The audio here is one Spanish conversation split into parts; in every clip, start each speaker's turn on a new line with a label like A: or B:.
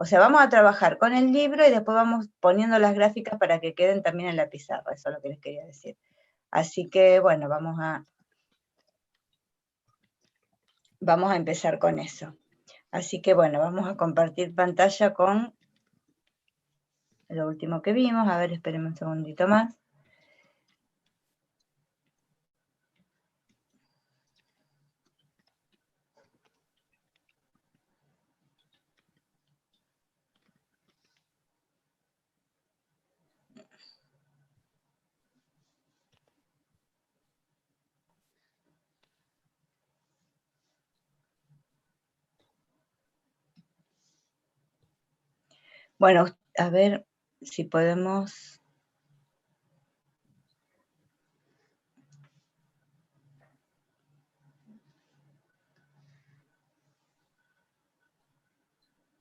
A: O sea, vamos a trabajar con el libro y después vamos poniendo las gráficas para que queden también en la pizarra, eso es lo que les quería decir. Así que, bueno, vamos a empezar con eso. Así que, bueno, vamos a compartir pantalla con lo último que vimos. A ver, espérenme un segundito más. Bueno, a ver si podemos...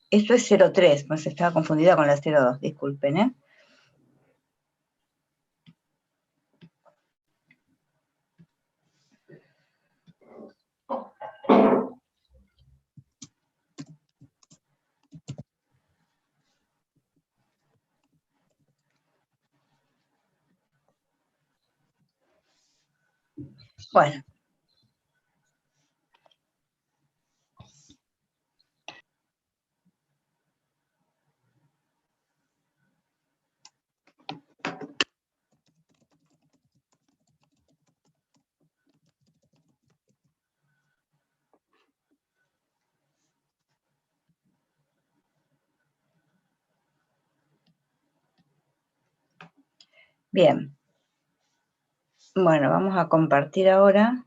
A: Esto es 03, pues estaba confundida con la 02, disculpen, ¿eh? Bueno. Bien. Bueno, vamos a compartir ahora.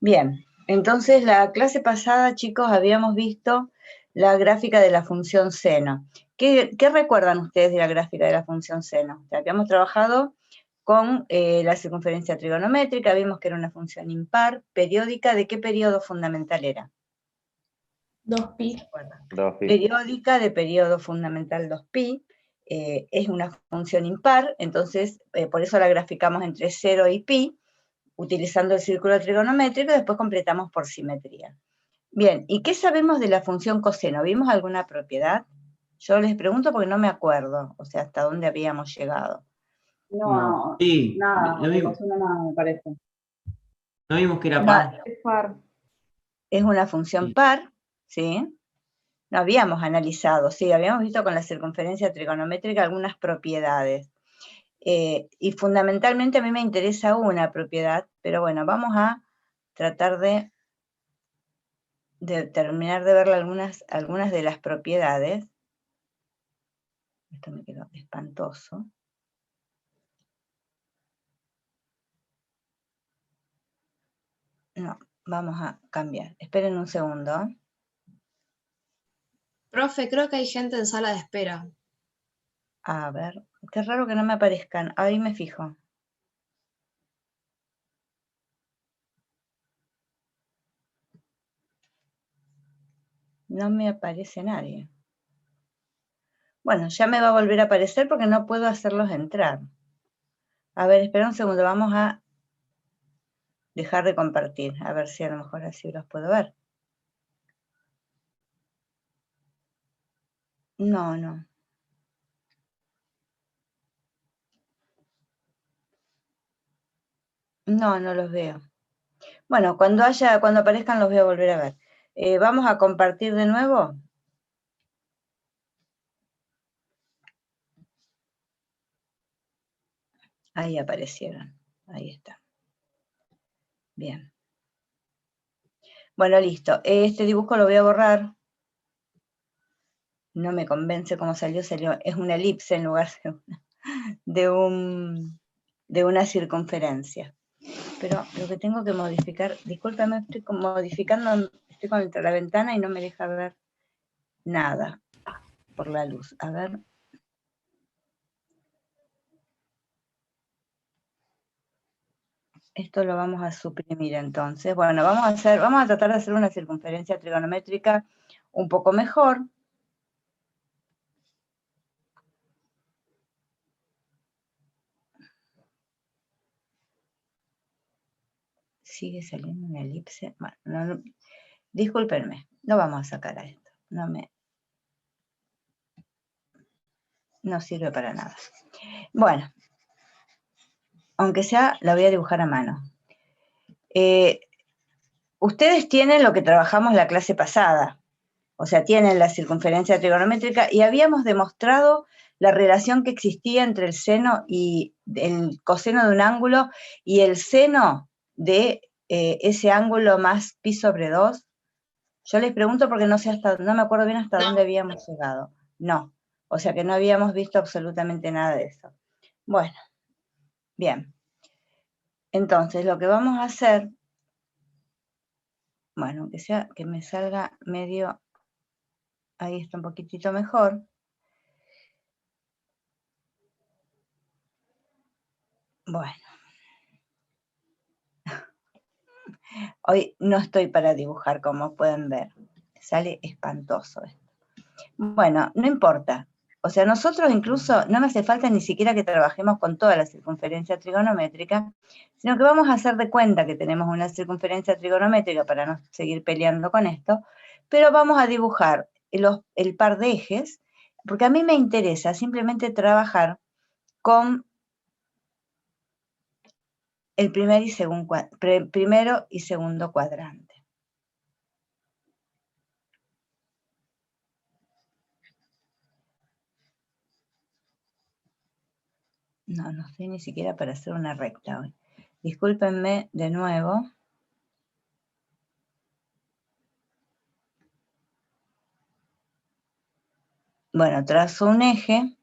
A: Bien, entonces la clase pasada, chicos, habíamos visto la gráfica de la función seno. ¿Qué recuerdan ustedes de la gráfica de la función seno? O sea, habíamos trabajado con la circunferencia trigonométrica, vimos que era una función impar, periódica. ¿De qué periodo fundamental era?
B: 2pi.
C: 2pi.
A: Periódica de periodo fundamental 2pi, es una función impar, entonces por eso la graficamos entre 0 y pi, utilizando el círculo trigonométrico, y después completamos por simetría. Bien, ¿y qué sabemos de la función coseno? ¿Vimos alguna propiedad? Yo les pregunto porque no me acuerdo, o sea, hasta dónde habíamos llegado.
D: No,
E: Sí,
D: nada,
E: lo
D: de
E: vimos.
D: coseno nada, me parece.
E: ¿No vimos que era
A: No,
E: par?
D: Es par.
A: es una función
E: Sí.
A: par, ¿sí? No habíamos analizado, sí, habíamos visto con la circunferencia trigonométrica algunas propiedades. Y fundamentalmente a mí me interesa una propiedad, pero bueno, vamos a tratar de terminar de ver algunas de las propiedades. Esto me quedó espantoso. No, vamos a cambiar. Esperen un segundo.
B: Profe, creo que hay gente en sala de espera.
A: A ver, qué raro que no me aparezcan. Ahí me fijo. No me aparece nadie. Bueno, ya me va a volver a aparecer porque no puedo hacerlos entrar. A ver, espera un segundo, vamos a dejar de compartir, a ver si a lo mejor así los puedo ver. No, no. No, no los veo. Bueno, cuando aparezcan los voy a volver a ver. Vamos a compartir de nuevo. Ahí aparecieron. Ahí está. Bien. Bueno, listo. Este dibujo lo voy a borrar. No me convence cómo salió. Es una elipse en lugar de una circunferencia. Pero lo que tengo que modificar, discúlpame, estoy modificando, estoy contra la ventana y no me deja ver nada por la luz. A ver. Esto lo vamos a suprimir entonces. Bueno, vamos a tratar de hacer una circunferencia trigonométrica un poco mejor. sigue saliendo una elipse. Bueno, discúlpenme, no vamos a sacar a esto. No sirve para nada. Bueno, aunque sea, la voy a dibujar a mano. Ustedes tienen lo que trabajamos la clase pasada, o sea, tienen la circunferencia trigonométrica y habíamos demostrado la relación que existía entre el seno y el coseno de un ángulo y el seno de ese ángulo más pi sobre 2. Yo les pregunto porque no me acuerdo bien hasta dónde habíamos llegado. No, o sea que no habíamos visto absolutamente nada de eso. Bueno, bien. Entonces, lo que vamos a hacer, bueno, aunque sea que me salga medio, ahí está un poquitito mejor. Bueno. Hoy no estoy para dibujar, como pueden ver. Sale espantoso esto. Bueno, no importa. O sea, nosotros incluso no me hace falta ni siquiera que trabajemos con toda la circunferencia trigonométrica, sino que vamos a hacer de cuenta que tenemos una circunferencia trigonométrica para no seguir peleando con esto, pero vamos a dibujar el par de ejes, porque a mí me interesa simplemente trabajar con el primero y segundo cuadrante. No estoy ni siquiera para hacer una recta hoy. Discúlpenme de nuevo. Bueno, trazo un eje,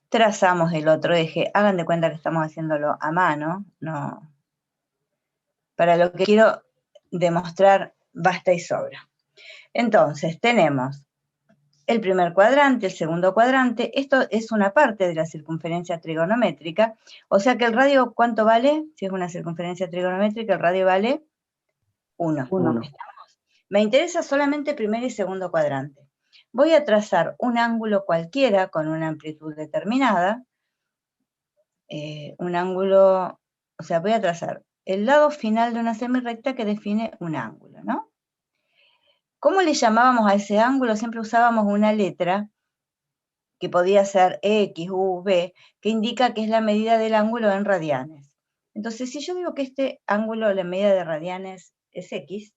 A: trazamos el otro eje. Hagan de cuenta que estamos haciéndolo a mano. No. Para lo que quiero demostrar, basta y sobra. Entonces, tenemos el primer cuadrante, el segundo cuadrante. Esto es una parte de la circunferencia trigonométrica. O sea que el radio, ¿cuánto vale? Si es una circunferencia trigonométrica, el radio vale 1. Me interesa solamente primer y segundo cuadrante. Voy a trazar un ángulo cualquiera con una amplitud determinada. Un ángulo, o sea, voy a trazar el lado final de una semirrecta que define un ángulo, ¿no? ¿Cómo le llamábamos a ese ángulo? Siempre usábamos una letra que podía ser X, U, V, que indica que es la medida del ángulo en radianes. Entonces, si yo digo que este ángulo, la medida de radianes es X,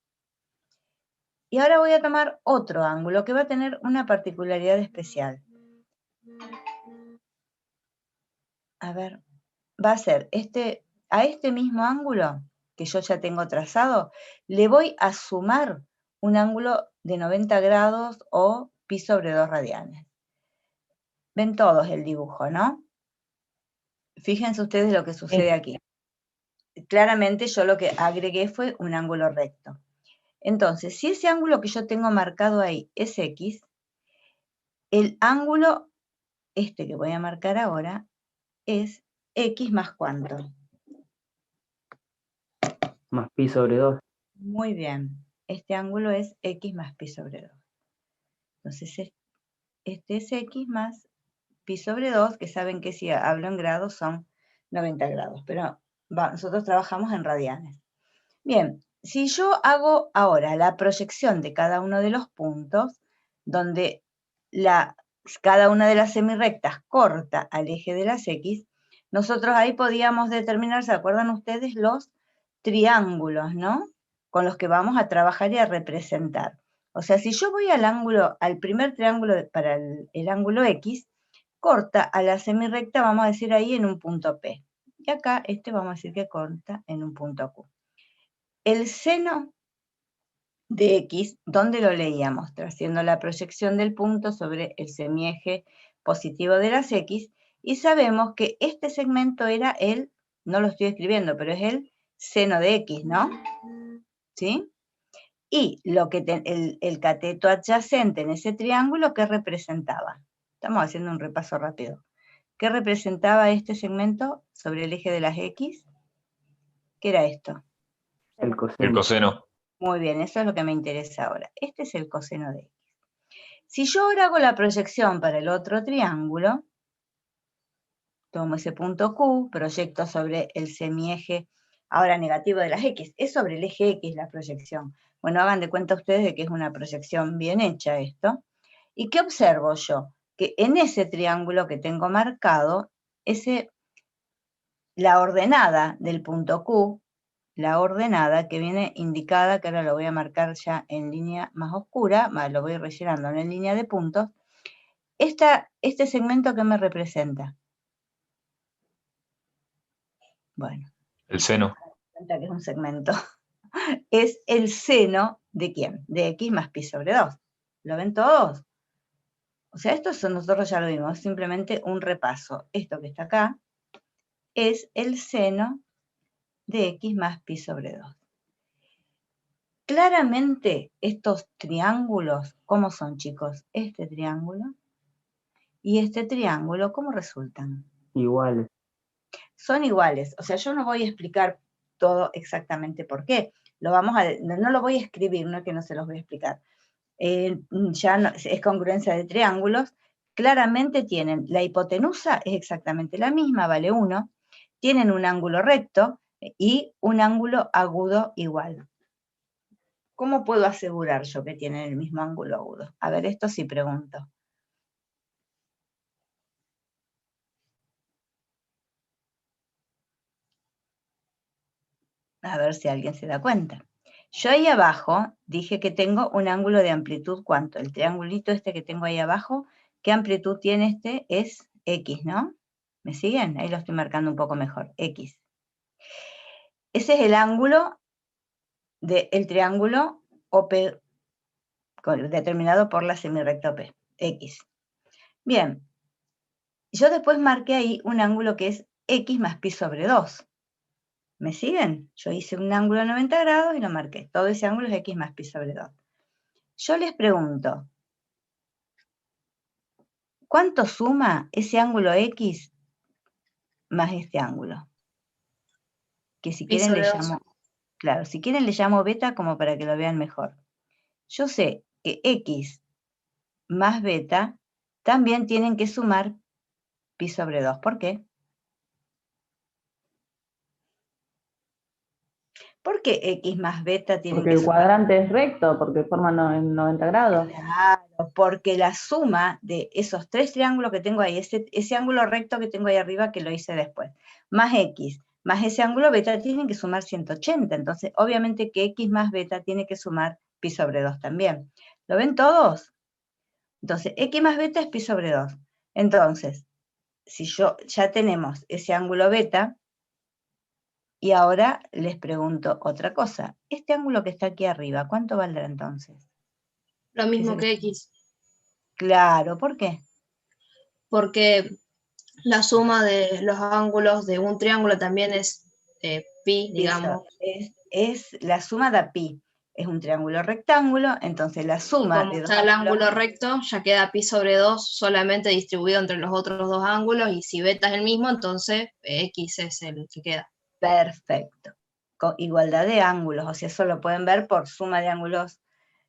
A: y ahora voy a tomar otro ángulo que va a tener una particularidad especial. A ver, va a ser a este mismo ángulo que yo ya tengo trazado, le voy a sumar un ángulo de 90 grados o pi sobre 2 radianes. Ven todos el dibujo, ¿no? Fíjense ustedes lo que sucede aquí. Claramente yo lo que agregué fue un ángulo recto. Entonces, si ese ángulo que yo tengo marcado ahí es X, el ángulo, este que voy a marcar ahora, es X más ¿cuánto?
C: Más pi sobre 2.
A: Muy bien. Este ángulo es X más pi sobre 2. Entonces, este es X más pi sobre 2, que saben que si hablo en grados son 90 grados, pero nosotros trabajamos en radianes. Bien, si yo hago ahora la proyección de cada uno de los puntos, donde cada una de las semirrectas corta al eje de las X, nosotros ahí podíamos determinar, ¿se acuerdan ustedes? Los triángulos, ¿no? Con los que vamos a trabajar y a representar. O sea, si yo voy al primer triángulo para el ángulo X, corta a la semirrecta, vamos a decir ahí en un punto P. Y acá vamos a decir que corta en un punto Q. El seno de X, ¿dónde lo leíamos? Haciendo la proyección del punto sobre el semieje positivo de las X, y sabemos que este segmento era no lo estoy escribiendo, pero es el seno de X, ¿no? ¿Sí? Y el cateto adyacente en ese triángulo, ¿qué representaba? Estamos haciendo un repaso rápido. ¿Qué representaba este segmento sobre el eje de las X? ¿Qué era esto?
C: El coseno.
F: El coseno.
A: Muy bien, eso es lo que me interesa ahora. Este es el coseno de X. Si yo ahora hago la proyección para el otro triángulo, tomo ese punto Q, proyecto sobre el semieje Ahora, negativo de las X, es sobre el eje X la proyección. Bueno, hagan de cuenta ustedes de que es una proyección bien hecha esto. ¿Y qué observo yo? Que en ese triángulo que tengo marcado, la ordenada del punto Q, la ordenada que viene indicada, que ahora lo voy a marcar ya en línea más oscura, lo voy rellenando en línea de puntos, este segmento que me representa. Bueno.
F: El seno.
A: Que es un segmento. Es el seno de ¿quién? De X más pi sobre 2. ¿Lo ven todos? O sea, esto nosotros ya lo vimos, simplemente un repaso. Esto que está acá es el seno de X más pi sobre 2. Claramente estos triángulos, ¿cómo son, chicos? Este triángulo y este triángulo, ¿cómo resultan?
C: Iguales.
A: Son iguales. O sea, yo no voy a explicar todo exactamente por qué. No lo voy a escribir, no es que no se los voy a explicar. Ya no, es congruencia de triángulos. Claramente tienen, la hipotenusa es exactamente la misma, vale 1. Tienen un ángulo recto y un ángulo agudo igual. ¿Cómo puedo asegurar yo que tienen el mismo ángulo agudo? A ver, esto sí pregunto. A ver si alguien se da cuenta. Yo ahí abajo dije que tengo un ángulo de amplitud, ¿cuánto? El triangulito este que tengo ahí abajo, ¿qué amplitud tiene este? Es X, ¿no? ¿Me siguen? Ahí lo estoy marcando un poco mejor, X. Ese es el ángulo del triángulo OP determinado por la semirrecta OP, X. Bien, yo después marqué ahí un ángulo que es X más pi sobre 2. ¿Me siguen? Yo hice un ángulo de 90 grados y lo marqué. Todo ese ángulo es X más pi sobre 2. Yo les pregunto, ¿cuánto suma ese ángulo X más este ángulo? Que si quieren le llamo, claro, si quieren le llamo beta como para que lo vean mejor. Yo sé que X más beta también tienen que sumar pi sobre 2. ¿Por qué? ¿Por qué X más beta tienen
D: Porque
A: que
D: el
A: sumar?
D: cuadrante es recto, porque forma 90 grados.
A: Claro, porque la suma de esos tres triángulos que tengo ahí, ese ángulo recto que tengo ahí arriba que lo hice después, más X, más ese ángulo beta tienen que sumar 180. Entonces, obviamente que X más beta tiene que sumar pi sobre 2 también. ¿Lo ven todos? Entonces, X más beta es pi sobre 2. Entonces, si ya tenemos ese ángulo beta, y ahora les pregunto otra cosa. Este ángulo que está aquí arriba, ¿cuánto valdrá entonces?
B: Lo mismo que X.
A: Claro, ¿por qué?
B: Porque la suma de los ángulos de un triángulo también es pi, digamos.
A: Es la suma de pi. Es un triángulo rectángulo, entonces la
B: Y
A: suma
B: como
A: de dos
B: está el
A: ángulos.
B: ángulo recto, ya queda pi sobre 2 solamente distribuido entre los otros dos ángulos, y si beta es el mismo, entonces X es el que queda.
A: Perfecto. Con igualdad de ángulos, o sea, eso lo pueden ver por suma de ángulos.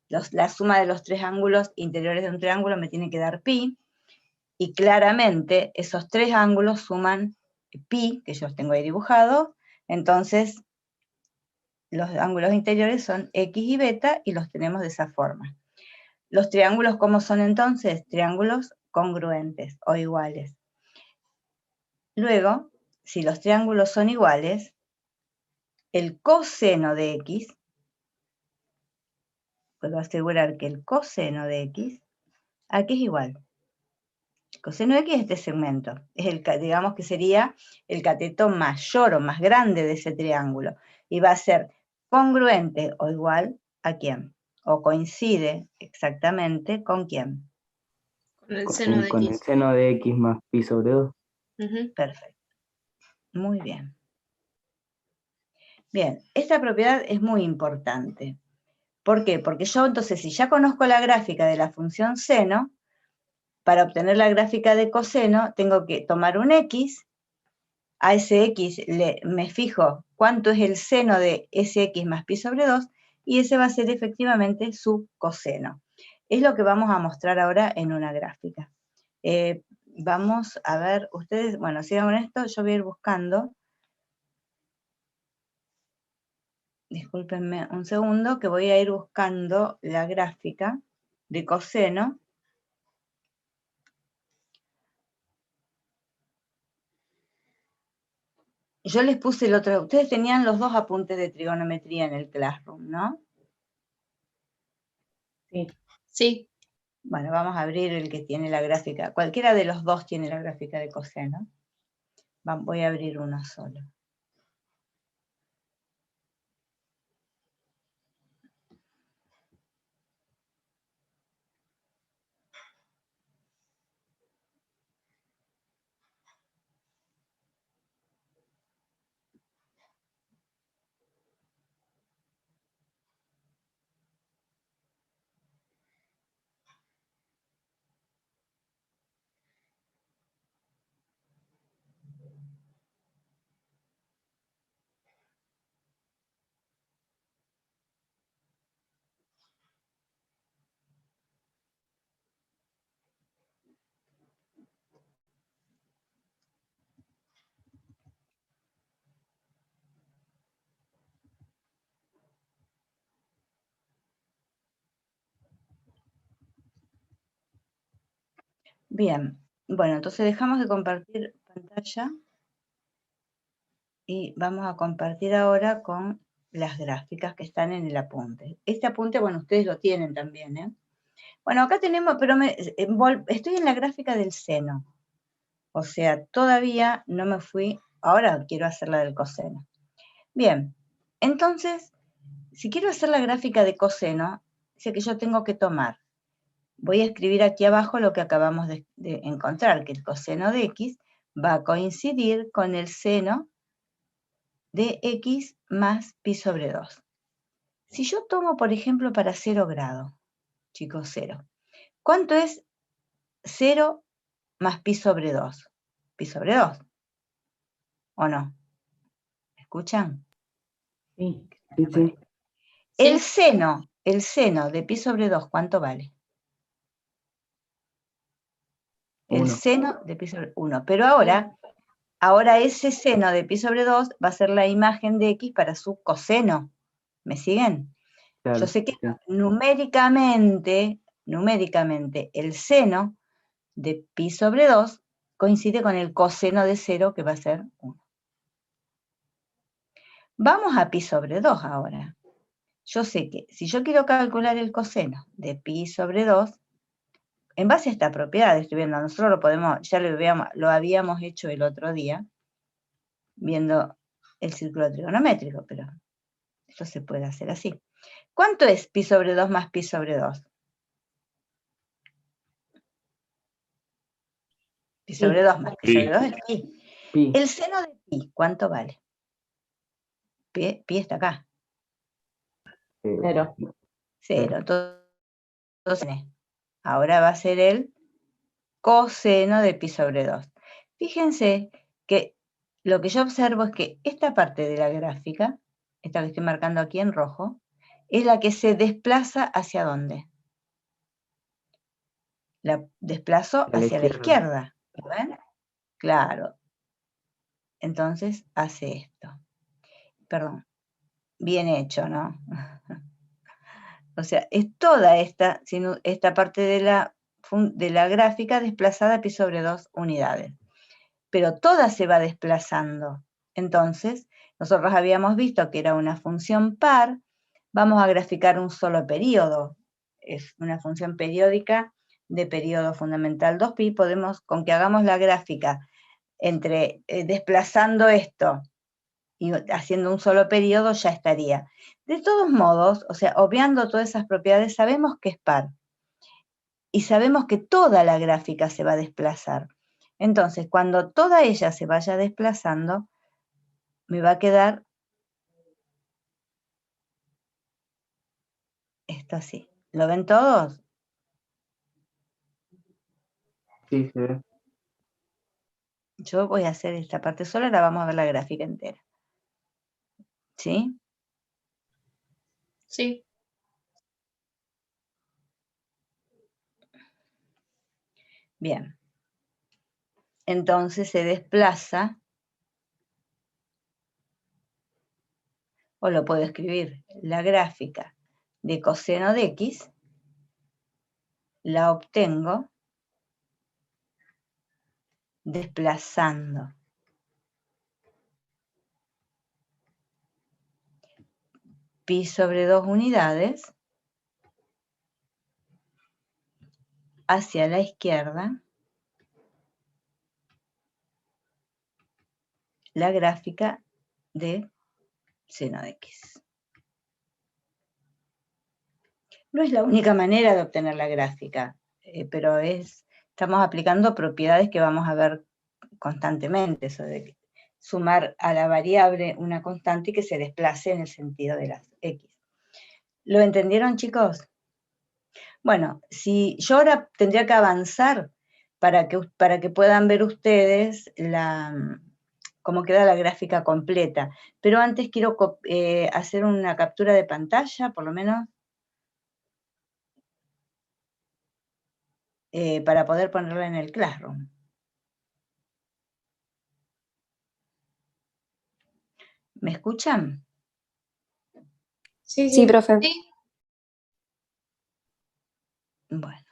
A: La suma de los tres ángulos interiores de un triángulo me tiene que dar pi, y claramente esos tres ángulos suman pi, que yo los tengo ahí dibujados, entonces los ángulos interiores son X y beta, y los tenemos de esa forma. ¿Los triángulos cómo son entonces? Triángulos congruentes o iguales. Luego, si los triángulos son iguales, el coseno de X, puedo asegurar que el coseno de X, aquí es igual. El coseno de X es este segmento, es digamos que sería el cateto mayor o más grande de ese triángulo, y va a ser congruente o igual a quién, o coincide exactamente con quién.
B: Con el seno de
C: Con el
B: X.
C: seno de X más pi sobre 2.
A: Perfecto. Muy bien. Bien, esta propiedad es muy importante. ¿Por qué? Porque yo entonces, si ya conozco la gráfica de la función seno, para obtener la gráfica de coseno, tengo que tomar un X, a ese X me fijo cuánto es el seno de ese X más pi sobre 2, y ese va a ser efectivamente su coseno. Es lo que vamos a mostrar ahora en una gráfica. Vamos a ver, ustedes, bueno, sigan con esto, yo voy a ir buscando discúlpenme un segundo, que voy a ir buscando la gráfica de coseno. Yo les puse el otro, ustedes tenían los dos apuntes de trigonometría en el Classroom, ¿no?
D: Sí.
B: Sí,
A: Bueno, vamos a abrir el que tiene la gráfica. Cualquiera de los dos tiene la gráfica de coseno. Voy a abrir uno solo. Bien, bueno, entonces dejamos de compartir pantalla y vamos a compartir ahora con las gráficas que están en el apunte. Este apunte, bueno, ustedes lo tienen también, ¿eh? Bueno, acá tenemos, pero estoy en la gráfica del seno. O sea, todavía no me fui, ahora quiero hacer la del coseno. Bien, entonces, si quiero hacer la gráfica de coseno, sé que yo tengo que tomar. Voy a escribir aquí abajo lo que acabamos de encontrar, que el coseno de x va a coincidir con el seno de x más pi sobre 2. Si yo tomo, por ejemplo, para 0 grado, chicos, 0, ¿cuánto es 0 más pi sobre 2? Pi sobre 2, ¿o no? ¿Me escuchan?
D: Sí.
C: Sí, sí.
A: El
B: sí,
A: seno de pi sobre 2, ¿cuánto vale? El
C: 1.
A: seno de pi sobre 1. Pero ahora ese seno de pi sobre 2 va a ser la imagen de x para su coseno. ¿Me siguen?
C: Claro.
A: Yo sé que
C: Sí.
A: numéricamente, el seno de pi sobre 2 coincide con el coseno de 0, que va a ser 1. Vamos a pi sobre 2 ahora. Yo sé que si yo quiero calcular el coseno de pi sobre 2, en base a esta propiedad, estoy viendo, nosotros lo podemos, ya lo habíamos hecho el otro día, viendo el círculo trigonométrico, pero esto se puede hacer así. ¿Cuánto es pi sobre 2 más pi sobre 2? Pi sobre 2 más pi sobre 2 es pi.
C: Pi.
A: El seno de pi, ¿cuánto vale? Pi está acá,
D: 0.
A: 0. Entonces, ahora va a ser el coseno de pi sobre 2. Fíjense que lo que yo observo es que esta parte de la gráfica, esta que estoy marcando aquí en rojo, es la que se desplaza hacia dónde. La desplazo hacia la izquierda. ¿Lo ven? Claro. Entonces hace esto. Perdón. Bien hecho, ¿no? O sea, es toda esta parte de la gráfica desplazada a pi sobre 2 unidades. Pero toda se va desplazando. Entonces, nosotros habíamos visto que era una función par, vamos a graficar un solo periodo. Es una función periódica de periodo fundamental 2pi, con que hagamos la gráfica entre desplazando esto y haciendo un solo periodo, ya estaría. De todos modos, o sea, obviando todas esas propiedades, sabemos que es par. Y sabemos que toda la gráfica se va a desplazar. Entonces, cuando toda ella se vaya desplazando, me va a quedar esto así. ¿Lo ven todos?
C: Sí, se ve.
A: Yo voy a hacer esta parte sola, ahora vamos a ver la gráfica entera. ¿Sí?
B: sí.
A: Bien. Entonces se desplaza o lo puedo escribir, la gráfica de coseno de x la obtengo desplazando pi sobre 2 unidades hacia la izquierda la gráfica de seno de x. No es la única manera de obtener la gráfica, pero estamos aplicando propiedades que vamos a ver constantemente, eso de sumar a la variable una constante y que se desplace en el sentido de las x. ¿Lo entendieron, chicos? Bueno, si yo ahora tendría que avanzar para que puedan ver ustedes cómo queda la gráfica completa, pero antes quiero hacer una captura de pantalla, por lo menos, para poder ponerla en el Classroom. ¿Me escuchan?
F: Sí, profe.
B: Sí.
A: Bueno.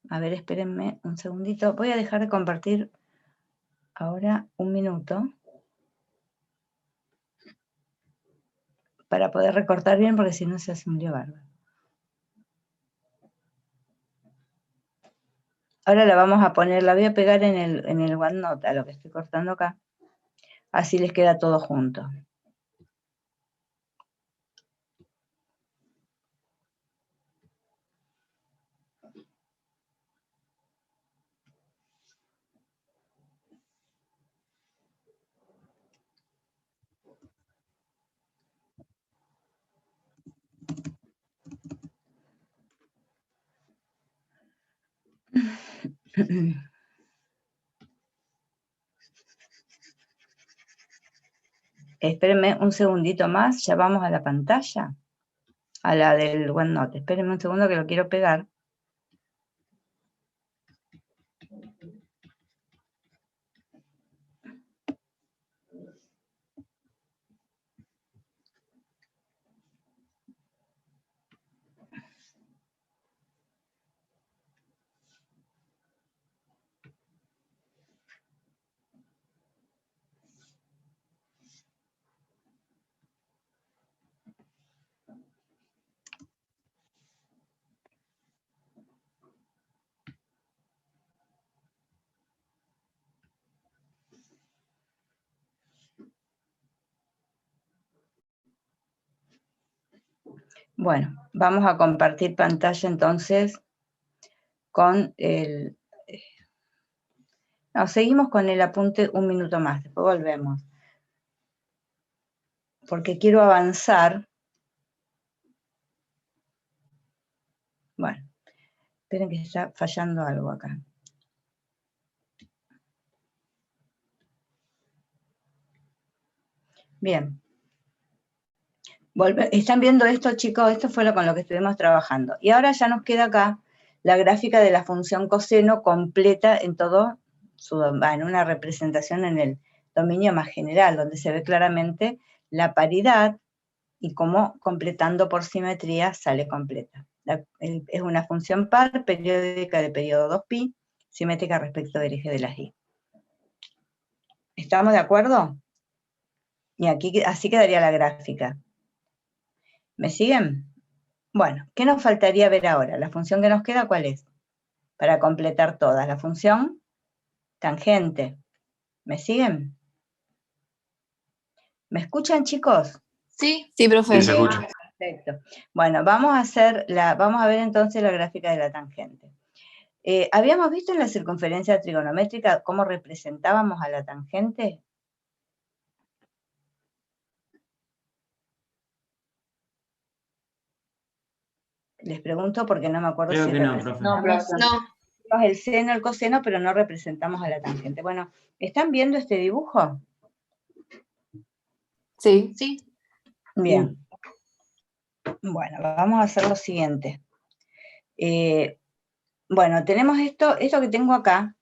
A: A ver, espérenme un segundito. Voy a dejar de compartir ahora un minuto para poder recortar bien, porque si no se hace un lío bárbaro. Ahora la vamos a poner, la voy a pegar en el OneNote, a lo que estoy cortando acá. Así les queda todo junto. Espérenme un segundito más, ya vamos a la pantalla, a la del OneNote. Espérenme un segundo que lo quiero pegar. Bueno, vamos a compartir pantalla entonces con el... No, seguimos con el apunte un minuto más, después volvemos. Porque quiero avanzar. Bueno, esperen que está fallando algo acá. Bien. ¿Están viendo esto, chicos? Esto fue con lo que estuvimos trabajando. Y ahora ya nos queda acá la gráfica de la función coseno completa en todo en una representación en el dominio más general, donde se ve claramente la paridad y cómo completando por simetría sale completa. Es una función par periódica de periodo 2pi, simétrica respecto del eje de las y. ¿Estamos de acuerdo? Y aquí así quedaría la gráfica. ¿Me siguen? Bueno, ¿qué nos faltaría ver ahora? La función que nos queda, ¿cuál es? Para completar todas. La función tangente. ¿Me siguen? ¿Me escuchan, chicos?
B: Sí.
F: Sí, profe.
C: Sí, se escucha.
A: Perfecto. Bueno, vamos a ver entonces la gráfica de la tangente. ¿Habíamos visto en la circunferencia trigonométrica cómo representábamos a la tangente? Les pregunto porque no me acuerdo
E: Creo
A: si
E: que no,
A: representamos
E: profe.
B: No.
A: el seno, el coseno, pero no representamos a la tangente. Bueno, ¿están viendo este dibujo?
F: Sí.
B: Sí.
A: Bien. Bueno, vamos a hacer lo siguiente. Bueno, tenemos esto que tengo acá,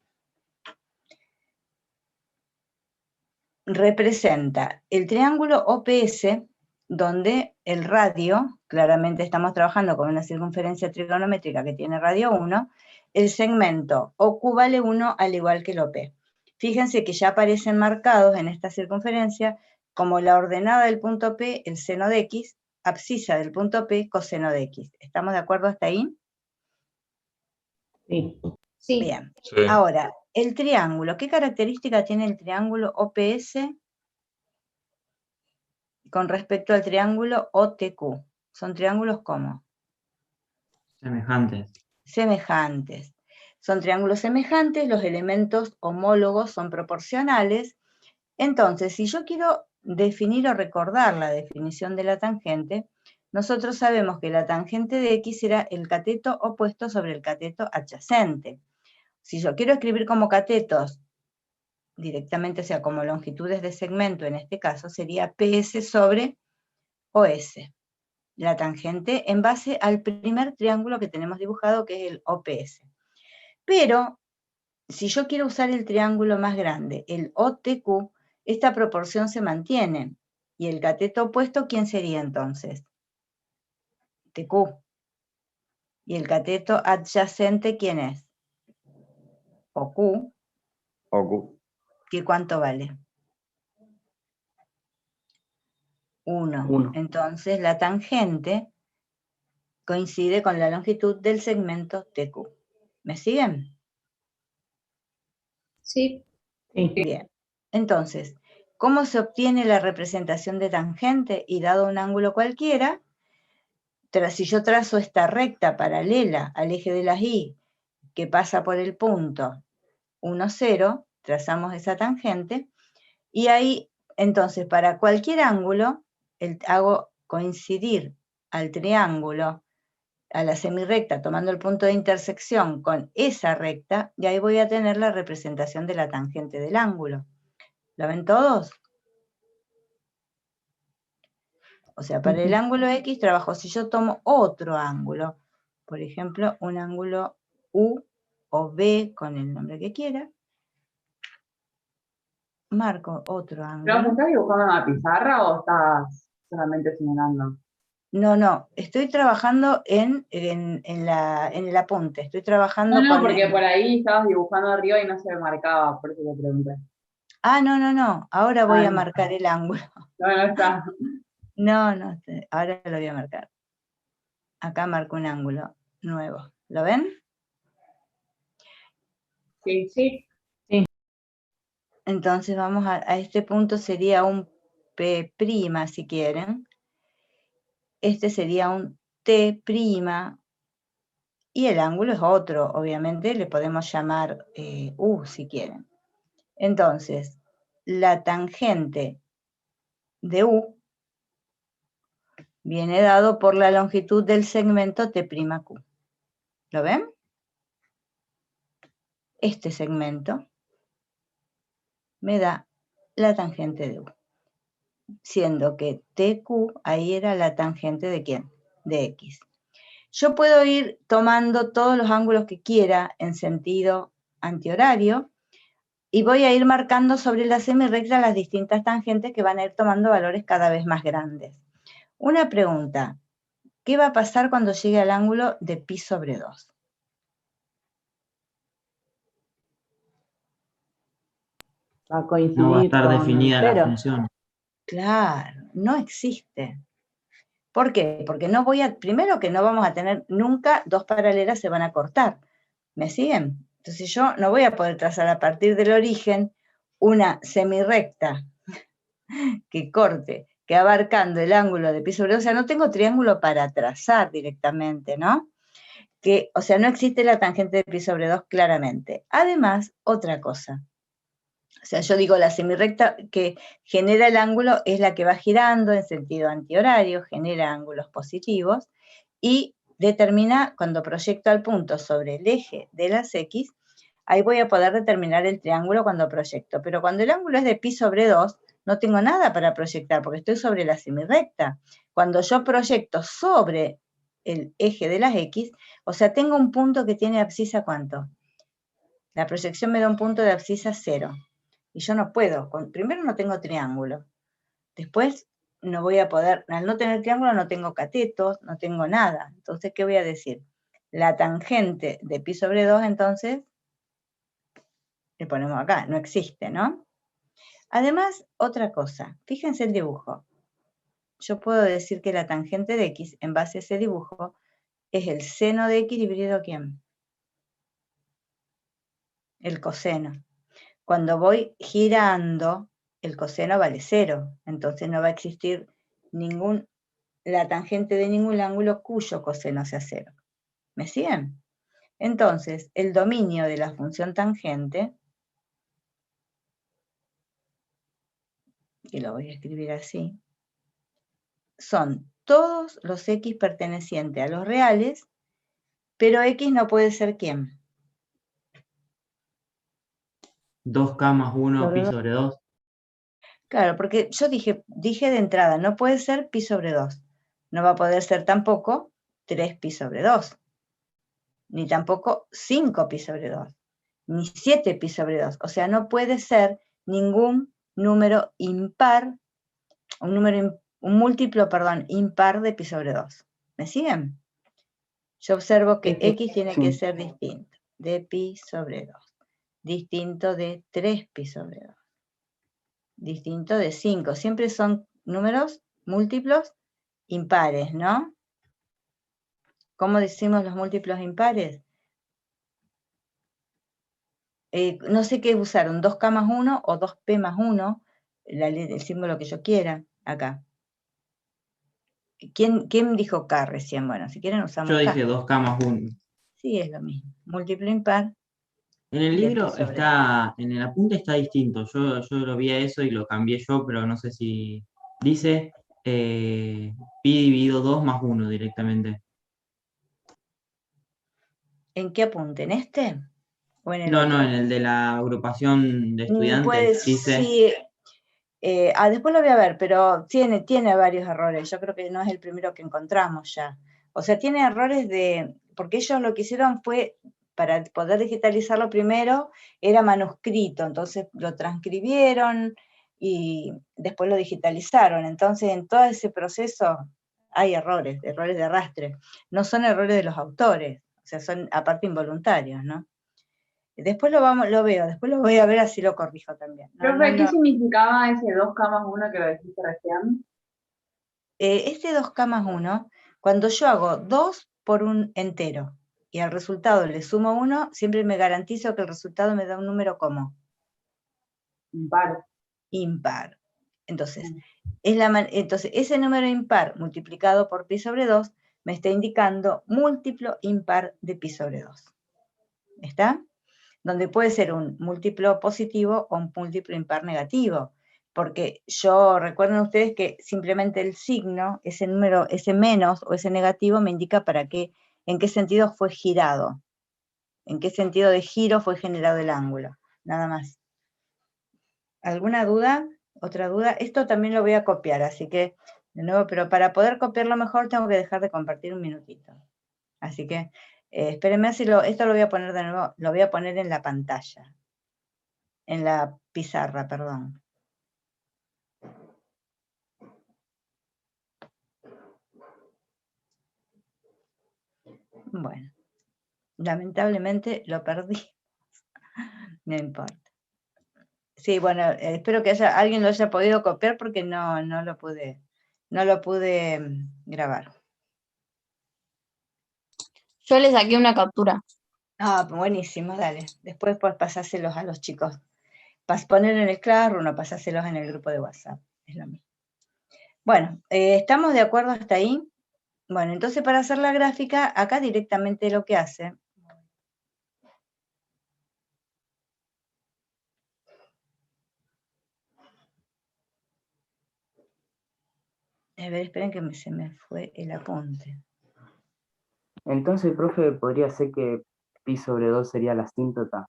A: representa el triángulo OPS, donde el radio, claramente estamos trabajando con una circunferencia trigonométrica que tiene radio 1, el segmento OQ vale 1 al igual que el OP. Fíjense que ya aparecen marcados en esta circunferencia como la ordenada del punto P, el seno de X, abscisa del punto P, coseno de X. ¿Estamos de acuerdo hasta ahí?
D: Sí.
B: Sí.
A: Bien.
F: Sí.
A: Ahora, el triángulo. ¿Qué característica tiene el triángulo OPS con respecto al triángulo OTQ? Son triángulos ¿cómo?
E: Semejantes.
A: Semejantes. Son triángulos semejantes, los elementos homólogos son proporcionales. Entonces, si yo quiero definir o recordar la definición de la tangente, nosotros sabemos que la tangente de X será el cateto opuesto sobre el cateto adyacente. Si yo quiero escribir como catetos directamente, o sea, como longitudes de segmento, en este caso, sería PS sobre OS. La tangente en base al primer triángulo que tenemos dibujado, que es el OPS. Pero, si yo quiero usar el triángulo más grande, el OTQ, esta proporción se mantiene. ¿Y el cateto opuesto quién sería entonces? TQ. ¿Y el cateto adyacente quién es? OQ.
F: OQ.
A: ¿Qué cuánto vale? 1.
C: 1.
A: Entonces la tangente coincide con la longitud del segmento TQ. ¿Me siguen?
B: Sí.
D: Sí.
A: Bien. Entonces, ¿cómo se obtiene la representación de tangente? Y dado un ángulo cualquiera, si yo trazo esta recta paralela al eje de las Y, que pasa por el punto 1, 0, trazamos esa tangente, y ahí, entonces, para cualquier ángulo, hago coincidir al triángulo, a la semirrecta, tomando el punto de intersección con esa recta, y ahí voy a tener la representación de la tangente del ángulo. ¿Lo ven todos? O sea, para el ángulo X trabajo, si yo tomo otro ángulo, por ejemplo, un ángulo U o B, con el nombre que quiera, marco otro ángulo.
G: ¿Pero estás dibujando en la pizarra o estás solamente simulando?
A: No, estoy trabajando en el apunte, estoy trabajando
G: No,
A: con...
G: porque por ahí estabas dibujando arriba y no se marcaba, por eso te pregunté.
A: Ah, no, ahora voy a
G: no.
A: marcar el ángulo.
G: No está.
A: No, ahora lo voy a marcar. Acá marco un ángulo nuevo. ¿Lo ven?
G: Sí, sí.
A: Entonces vamos a este punto, sería un P', si quieren. Este sería un T', y el ángulo es otro, obviamente, le podemos llamar U si quieren. Entonces, la tangente de U viene dado por la longitud del segmento T'Q. ¿Lo ven? Este segmento me da la tangente de U, siendo que TQ ahí era la tangente de ¿quién? De X. Yo puedo ir tomando todos los ángulos que quiera en sentido antihorario y voy a ir marcando sobre la semirrecta las distintas tangentes que van a ir tomando valores cada vez más grandes. Una pregunta, ¿qué va a pasar cuando llegue al ángulo de pi sobre 2?
D: Va a coincidir
E: No va a estar
D: con
E: definida la
D: 0.
E: función.
A: Claro, no existe. ¿Por qué? Porque primero que no vamos a tener nunca dos paralelas, se van a cortar. ¿Me siguen? Entonces yo no voy a poder trazar a partir del origen una semirrecta que corte, que abarcando el ángulo de pi sobre 2, o sea, no tengo triángulo para trazar directamente, ¿no? O sea, no existe la tangente de pi sobre 2 claramente. Además, otra cosa. O sea, yo digo la semirrecta que genera el ángulo es la que va girando en sentido antihorario, genera ángulos positivos y determina, cuando proyecto al punto sobre el eje de las X, ahí voy a poder determinar el triángulo cuando proyecto. Pero cuando el ángulo es de pi sobre 2, no tengo nada para proyectar porque estoy sobre la semirrecta. Cuando yo proyecto sobre el eje de las X, o sea, tengo un punto que tiene abscisa ¿cuánto? La proyección me da un punto de abscisa 0. Y yo no puedo, primero no tengo triángulo, después no voy a poder, al no tener triángulo no tengo catetos, no tengo nada. Entonces, ¿qué voy a decir? La tangente de pi sobre 2, entonces, le ponemos acá, no existe, ¿no? Además, otra cosa, fíjense el dibujo. Yo puedo decir que la tangente de X, en base a ese dibujo, es el seno de X dividido a ¿quién? El coseno. Cuando voy girando, el coseno vale 0, entonces no va a existir la tangente de ningún ángulo cuyo coseno sea 0. ¿Me siguen? Entonces, el dominio de la función tangente, que lo voy a escribir así, son todos los X pertenecientes a los reales, pero X no puede ser ¿quién?
E: 2K más 1 pi sobre 2.
A: Claro, porque yo dije de entrada, no puede ser pi sobre 2. No va a poder ser tampoco 3 pi sobre 2. Ni tampoco 5 pi sobre 2. Ni 7 pi sobre 2. O sea, no puede ser ningún número impar, un múltiplo, impar de pi sobre 2. ¿Me siguen? Yo observo que X tiene que ser distinto de pi sobre 2. Distinto de 3 pi sobre 2. Distinto de 5. Siempre son números múltiplos impares, ¿no? ¿Cómo decimos los múltiplos impares? No sé qué usaron, 2K más 1 o 2P más 1, el símbolo que yo quiera, acá. ¿Quién dijo K recién? Bueno, si quieren usamos
E: Yo
A: K.
E: dije 2K más 1.
A: Sí, es lo mismo. Múltiplo impar.
E: En el
A: de
E: libro
A: pi sobre
E: está, en el apunte está distinto. Yo lo vi a eso y lo cambié yo, pero no sé si dice pi dividido 2 más 1 directamente.
A: ¿En qué apunte? ¿En este? ¿O en el
E: No,
A: otro?
E: en el de la agrupación de estudiantes
A: Pues
E: dice.
A: sí. Después lo voy a ver, pero tiene varios errores. Yo creo que no es el primero que encontramos ya. O sea, tiene errores porque ellos lo que hicieron fue, para poder digitalizarlo primero, era manuscrito, entonces lo transcribieron y después lo digitalizaron. Entonces, en todo ese proceso hay errores de arrastre. No son errores de los autores, o sea, son aparte involuntarios, ¿no? Después lo veo, después lo voy a ver, así lo corrijo también.
G: Profe, ¿qué significaba ese 2K más 1 que lo dijiste recién?
A: Este 2K más 1, cuando yo hago 2 por un entero y al resultado le sumo 1, siempre me garantizo que el resultado me da un número como
G: Impar.
A: impar. Entonces, ese número impar multiplicado por pi sobre 2 me está indicando múltiplo impar de pi sobre 2. ¿Está? Donde puede ser un múltiplo positivo o un múltiplo impar negativo. Porque recuerden ustedes que simplemente el signo, ese número, ese menos o ese negativo, me indica en qué sentido fue girado, en qué sentido de giro fue generado el ángulo, nada más. ¿Alguna duda? ¿Otra duda? Esto también lo voy a copiar, así que, de nuevo, pero para poder copiarlo mejor tengo que dejar de compartir un minutito. Así que, espérenme, esto lo voy a poner de nuevo, lo voy a poner en la pantalla, en la pizarra, perdón. Bueno, lamentablemente lo perdí. No importa. Sí, bueno, espero que alguien lo haya podido copiar porque no lo pude grabar.
F: Yo le saqué una captura.
A: Ah, buenísimo, dale. Después pues pasáselos a los chicos. Poner en el Classroom o pasáselos en el grupo de WhatsApp. Es lo mismo. Bueno, ¿estamos de acuerdo hasta ahí? Bueno, entonces para hacer la gráfica, acá directamente lo que hace. A ver, esperen que se me fue el apunte.
C: Entonces, profe, podría ser que pi sobre 2 sería la asíntota.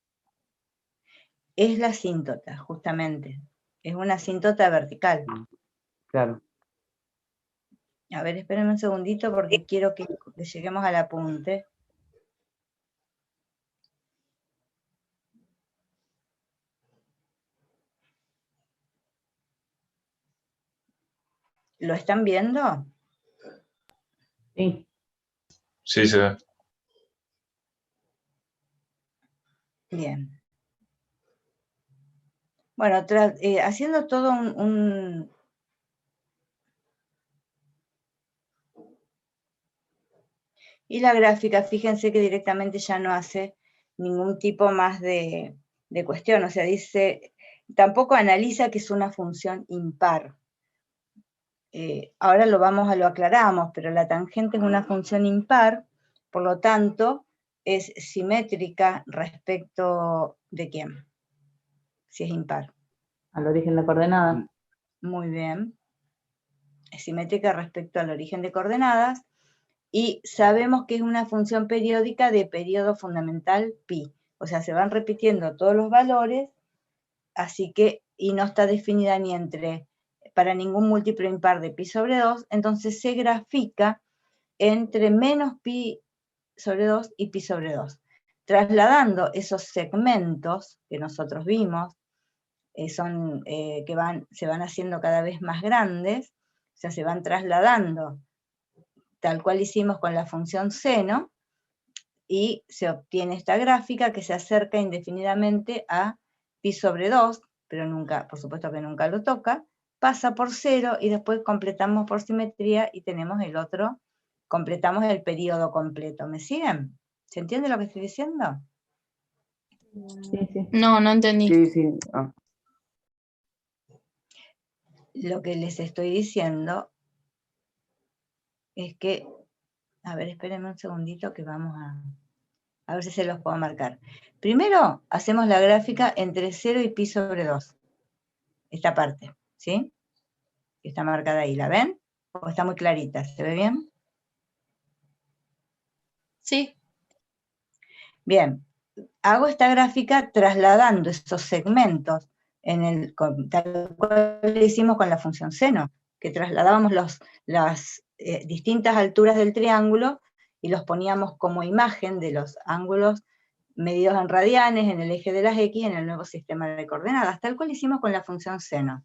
A: Es la asíntota, justamente. Es una asíntota vertical.
C: Claro.
A: A ver, espérenme un segundito porque quiero que lleguemos al apunte. ¿Lo están viendo?
D: Sí.
H: Sí, se ve.
A: Bien. Bueno, haciendo todo Y la gráfica, fíjense que directamente ya no hace ningún tipo más de cuestión, o sea, dice, tampoco analiza que es una función impar. Ahora lo aclaramos, pero la tangente es una función impar, por lo tanto, es simétrica respecto de quién, si es impar.
D: Al origen de coordenadas.
A: Muy bien. Es simétrica respecto al origen de coordenadas, y sabemos que es una función periódica de periodo fundamental pi. O sea, se van repitiendo todos los valores, así que, y no está definida ni para ningún múltiplo impar de pi sobre 2, entonces se grafica entre menos pi sobre 2 y pi sobre 2. Trasladando esos segmentos que nosotros vimos, se van haciendo cada vez más grandes, o sea, se van trasladando tal cual hicimos con la función seno, y se obtiene esta gráfica que se acerca indefinidamente a pi sobre 2, pero nunca, por supuesto que nunca lo toca, pasa por 0 y después completamos por simetría y tenemos el otro, completamos el periodo completo. ¿Me siguen? ¿Se entiende lo que estoy diciendo?
D: Sí, sí.
F: No, no entendí.
C: Sí, sí. Ah,
A: Lo que les estoy diciendo es que, a ver, espérenme un segundito que vamos a ver si se los puedo marcar. Primero, hacemos la gráfica entre 0 y pi sobre 2. Esta parte, ¿sí? Está marcada ahí, ¿la ven? ¿O está muy clarita? ¿Se ve bien?
B: Sí.
A: Bien. Hago esta gráfica trasladando estos segmentos tal cual lo hicimos con la función seno, que trasladábamos las distintas alturas del triángulo y los poníamos como imagen de los ángulos medidos en radianes en el eje de las X en el nuevo sistema de coordenadas, tal cual hicimos con la función seno.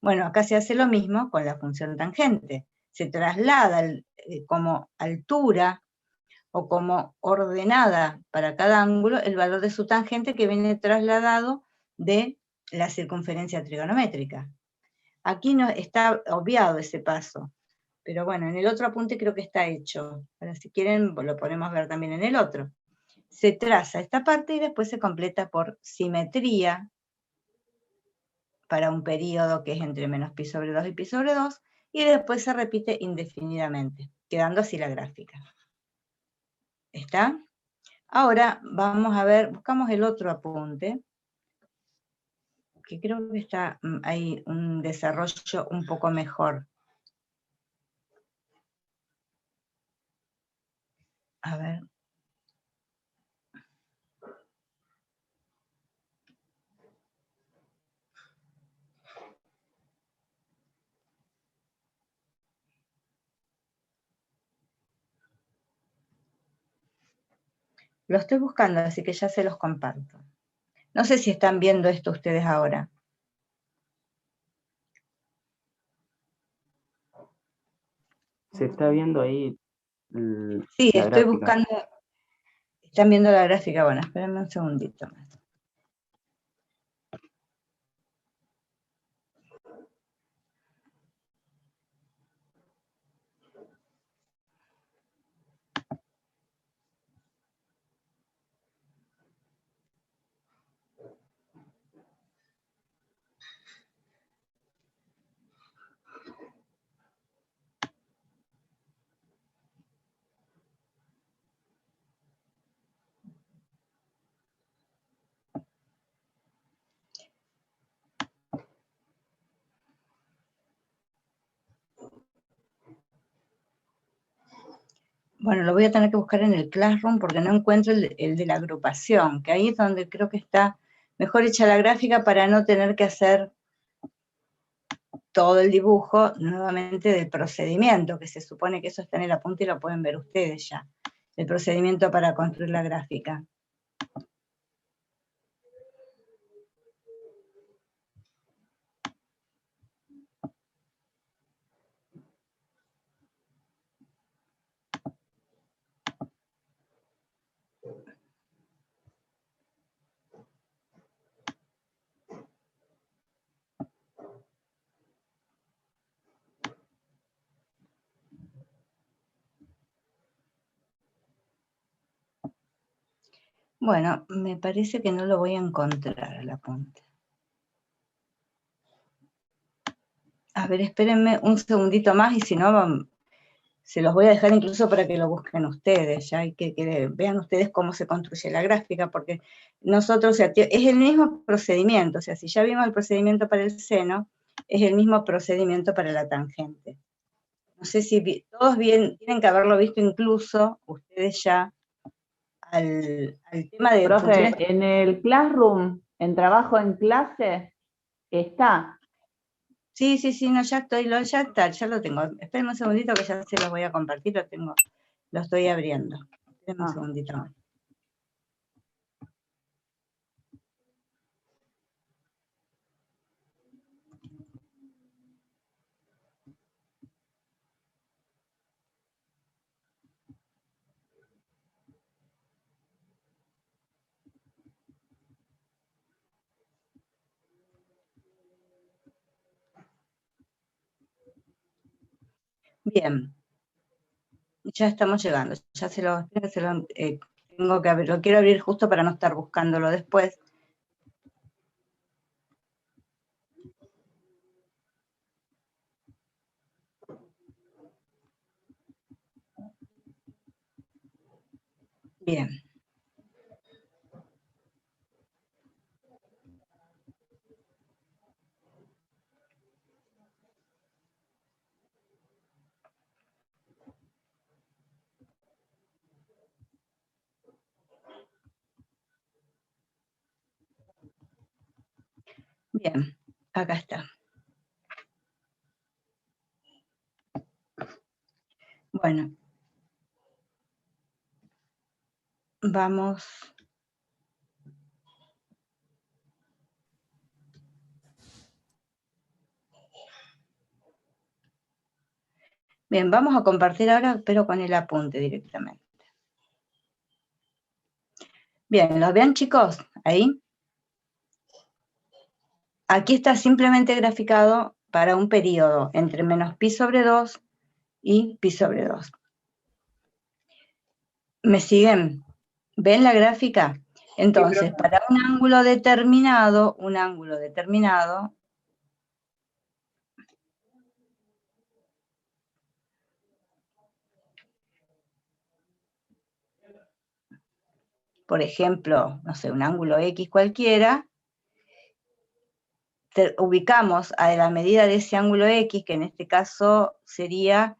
A: Bueno, acá se hace lo mismo con la función tangente. Se traslada como altura o como ordenada para cada ángulo el valor de su tangente que viene trasladado de la circunferencia trigonométrica. Aquí no está obviado ese paso, pero bueno, en el otro apunte creo que está hecho. Ahora si quieren lo podemos ver también en el otro. Se traza esta parte y después se completa por simetría para un periodo que es entre menos pi sobre 2 y pi sobre 2, y después se repite indefinidamente, quedando así la gráfica. ¿Está? Ahora vamos a ver, buscamos el otro apunte, que creo que está hay un desarrollo un poco mejor. A ver. Lo estoy buscando, así que ya se los comparto. No sé si están viendo esto ustedes ahora.
C: se está viendo ahí
A: Sí,
C: la
A: estoy
C: gráfica.
A: buscando. Están viendo la gráfica, bueno, espérenme un segundito más. Bueno, lo voy a tener que buscar en el Classroom porque no encuentro el de la agrupación, que ahí es donde creo que está mejor hecha la gráfica para no tener que hacer todo el dibujo nuevamente del procedimiento, que se supone que eso está en el apunte y lo pueden ver ustedes ya. El procedimiento para construir la gráfica. Bueno, me parece que no lo voy a encontrar el apunte. A ver, espérenme un segundito más y si no, se los voy a dejar incluso para que lo busquen ustedes, ya, y que vean ustedes cómo se construye la gráfica, porque nosotros, o sea, es el mismo procedimiento, o sea, si ya vimos el procedimiento para el seno, es el mismo procedimiento para la tangente. No sé si todos tienen que haberlo visto incluso ustedes ya al tema de
D: Profe,
A: funciones.
D: en el Classroom, en trabajo en clase, está.
A: Sí, no, ya está, ya lo tengo. Espérenme un segundito que ya se los voy a compartir, lo estoy abriendo. Espérenme un segundito más. Bien, ya estamos llegando, ya tengo que abrir, lo quiero abrir justo para no estar buscándolo después. Bien. Bien, acá está. Bueno. Vamos. Bien, vamos a compartir ahora, pero con el apunte directamente. Bien, ¿los ven, chicos? Ahí. Aquí está simplemente graficado para un periodo entre menos pi sobre 2 y pi sobre 2. ¿Me siguen? ¿Ven la gráfica? Entonces, para un ángulo determinado, por ejemplo, no sé, un ángulo X cualquiera, ubicamos a la medida de ese ángulo X, que en este caso sería,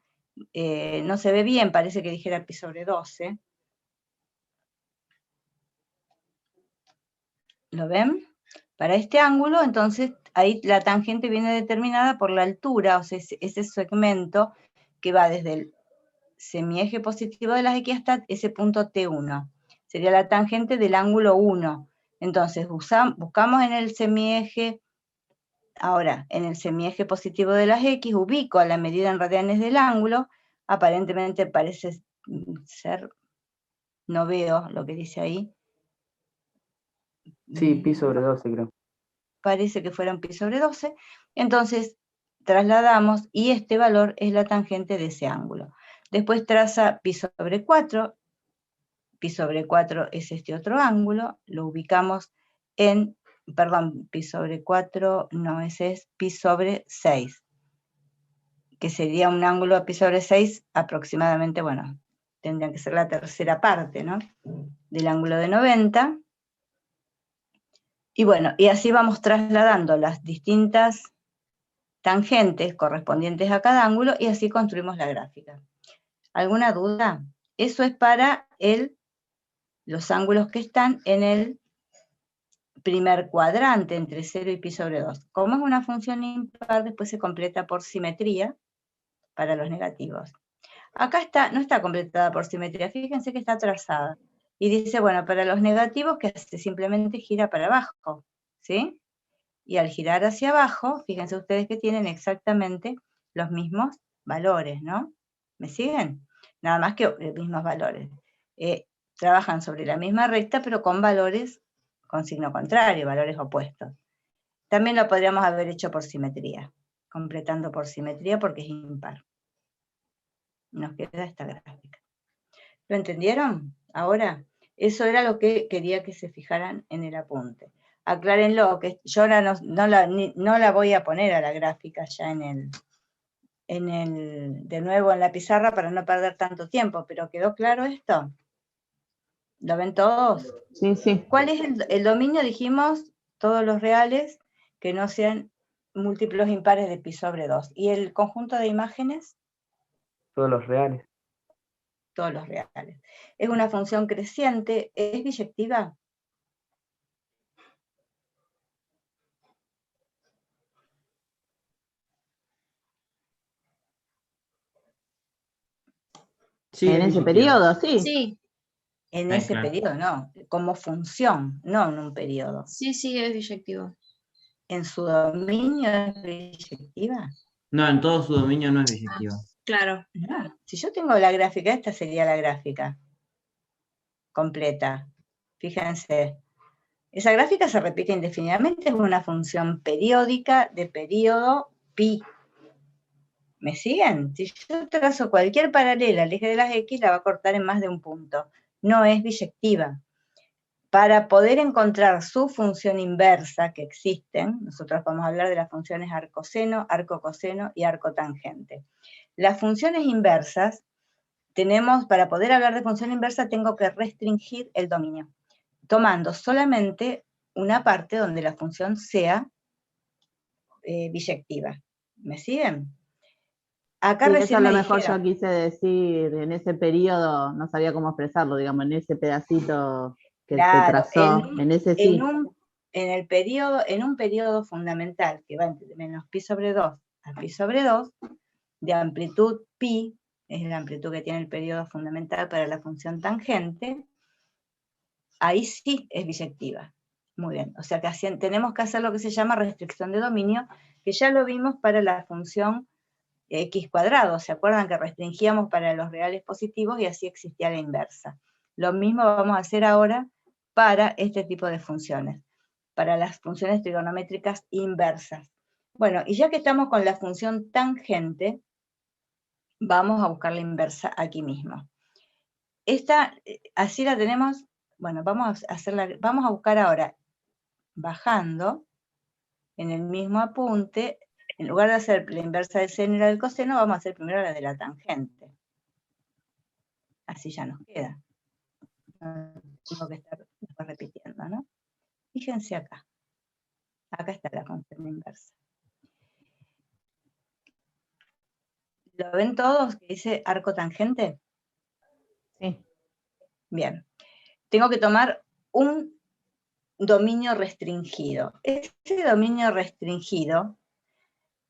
A: no se ve bien, parece que dijera pi sobre 12. ¿Lo ven? Para este ángulo, entonces, ahí la tangente viene determinada por la altura, o sea, ese segmento que va desde el semieje positivo de las X hasta ese punto T1. Sería la tangente del ángulo 1. Entonces, buscamos en el semieje, ahora, en el semieje positivo de las X, ubico a la medida en radianes del ángulo, aparentemente parece ser, no veo lo que dice ahí.
C: Sí, pi sobre 12 creo.
A: Parece que fuera un pi sobre 12, entonces trasladamos y este valor es la tangente de ese ángulo. Después traza pi sobre 4 es este otro ángulo, lo ubicamos en, perdón, pi sobre 4, no, ese es pi sobre 6, que sería un ángulo a pi sobre 6 aproximadamente, bueno, tendría que ser la tercera parte, ¿no?, del ángulo de 90. Y bueno, y así vamos trasladando las distintas tangentes correspondientes a cada ángulo y así construimos la gráfica. ¿Alguna duda? Eso es para los ángulos que están en el primer cuadrante entre 0 y pi sobre 2. Como es una función impar, después se completa por simetría para los negativos. Acá no está completada por simetría, fíjense que está trazada. Y dice, bueno, para los negativos, que simplemente gira para abajo, ¿sí? Y al girar hacia abajo, fíjense ustedes que tienen exactamente los mismos valores, ¿no? ¿Me siguen? Nada más que los mismos valores. Trabajan sobre la misma recta, pero con valores con signo contrario, valores opuestos. También lo podríamos haber hecho por simetría, completando por simetría porque es impar. Nos queda esta gráfica. ¿Lo entendieron? Ahora, eso era lo que quería que se fijaran en el apunte. Aclárenlo, que yo ahora no la voy a poner a la gráfica ya de nuevo en la pizarra para no perder tanto tiempo, pero ¿quedó claro esto? ¿Lo ven todos?
D: Sí, sí.
A: ¿Cuál es el dominio? Dijimos, todos los reales que no sean múltiplos impares de pi sobre 2. ¿Y el conjunto de imágenes?
C: Todos los reales.
A: Todos los reales. Es una función creciente, ¿es biyectiva?
E: Sí,
D: En
E: es
D: ese
E: biyectiva.
D: periodo, sí.
B: Sí,
A: En ese
E: claro.
A: periodo no, como función, no en un periodo.
B: sí, es biyectivo.
A: ¿En su dominio es biyectiva?
E: No, en todo su dominio no es biyectiva.
B: Claro.
A: No, si yo tengo la gráfica, esta sería la gráfica completa. Fíjense, esa gráfica se repite indefinidamente, es una función periódica de periodo pi. ¿Me siguen? Si yo trazo cualquier paralela al eje de las X, la va a cortar en más de un punto. No es biyectiva. Para poder encontrar su función inversa, que existen, nosotros vamos a hablar de las funciones arcoseno, arcocoseno y arcotangente. Las funciones inversas, para poder hablar de función inversa, tengo que restringir el dominio, tomando solamente una parte donde la función sea biyectiva. ¿Me siguen? Acá
D: Sí, eso a
A: recién
D: lo
A: me
D: mejor
A: dijeron,
D: yo quise decir en ese periodo, no sabía cómo expresarlo, digamos, en ese pedacito que se
A: claro,
D: trazó, en ese sí.
A: en un periodo fundamental que va entre menos pi sobre 2 a pi sobre 2, de amplitud pi, es la amplitud que tiene el periodo fundamental para la función tangente, ahí sí es biyectiva. Muy bien, o sea que tenemos que hacer lo que se llama restricción de dominio, que ya lo vimos para la función x cuadrado, ¿se acuerdan que restringíamos para los reales positivos y así existía la inversa? Lo mismo vamos a hacer ahora para este tipo de funciones, para las funciones trigonométricas inversas. Bueno, y ya que estamos con la función tangente, vamos a buscar la inversa aquí mismo. Esta, así la tenemos, bueno, vamos a buscar ahora, bajando, en el mismo apunte, en lugar de hacer la inversa del seno y la del coseno, vamos a hacer primero la de la tangente. Así ya nos queda. No tengo que estar repitiendo, ¿no? Fíjense acá. Acá está la función inversa. ¿Lo ven todos que dice arco tangente?
D: Sí.
A: Bien. Tengo que tomar un dominio restringido. Ese dominio restringido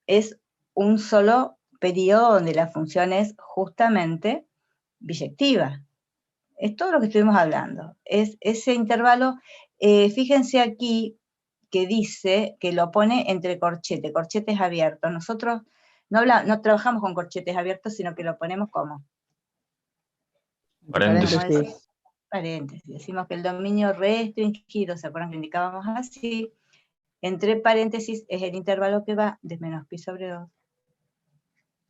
A: es un solo periodo donde la función es justamente biyectiva. Es todo lo que estuvimos hablando. Es ese intervalo, fíjense aquí que dice que lo pone entre corchetes abiertos. Nosotros no trabajamos con corchetes abiertos, sino que lo ponemos como
H: Paréntesis.
A: paréntesis. Decimos que el dominio restringido, ¿se acuerdan que indicábamos así? Entre paréntesis es el intervalo que va de menos pi sobre 2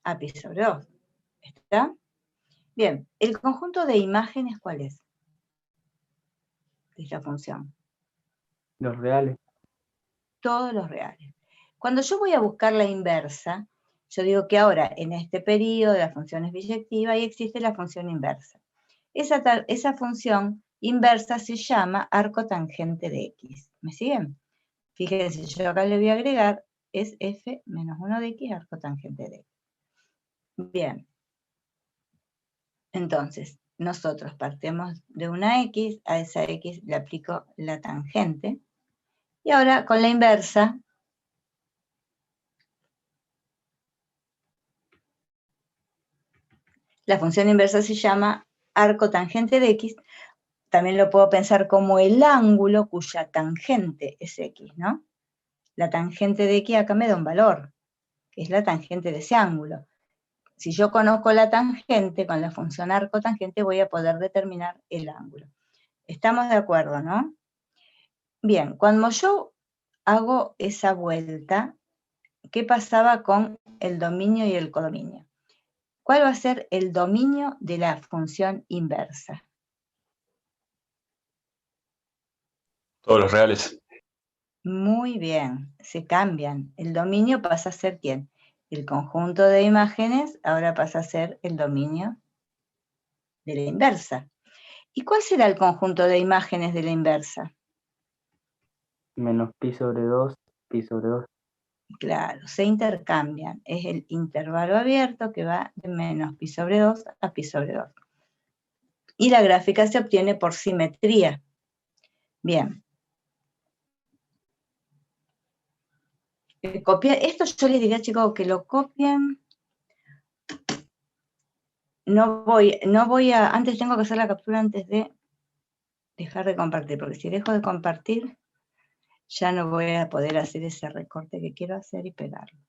A: a pi sobre 2. ¿Está? Bien, ¿el conjunto de imágenes cuál es? De esta función.
C: Los reales.
A: Todos los reales. Cuando yo voy a buscar la inversa, yo digo que ahora en este periodo la función es biyectiva y existe la función inversa. Esa función inversa se llama arco tangente de x. ¿Me siguen? Fíjense, yo acá le voy a agregar, es f menos 1 de x arco tangente de x. Bien. Entonces, nosotros partimos de una x, a esa x le aplico la tangente, Y ahora con la inversa, la función inversa se llama arco tangente de x. También lo puedo pensar como el ángulo cuya tangente es x, ¿no? La tangente de x acá me da un valor, que es la tangente de ese ángulo. Si yo conozco la tangente, con la función arco tangente voy a poder determinar el ángulo. ¿Estamos de acuerdo, no? Bien, cuando yo hago esa vuelta, ¿qué pasaba con el dominio y el codominio? ¿Cuál va a ser el dominio de la función inversa?
H: Todos los reales.
A: Muy bien, se cambian. El dominio pasa a ser ¿quién? El conjunto de imágenes ahora pasa a ser el dominio de la inversa. ¿Y cuál será el conjunto de imágenes de la inversa?
C: Menos pi sobre 2, pi sobre 2.
A: Claro, se intercambian. Es el intervalo abierto que va de menos pi sobre 2 a pi sobre 2. Y la gráfica se obtiene por simetría. Bien. Esto yo les diría, chicos, que lo copien. No voy a, antes tengo que hacer la captura antes de dejar de compartir, porque si dejo de compartir, ya no voy a poder hacer ese recorte que quiero hacer y pegarlo.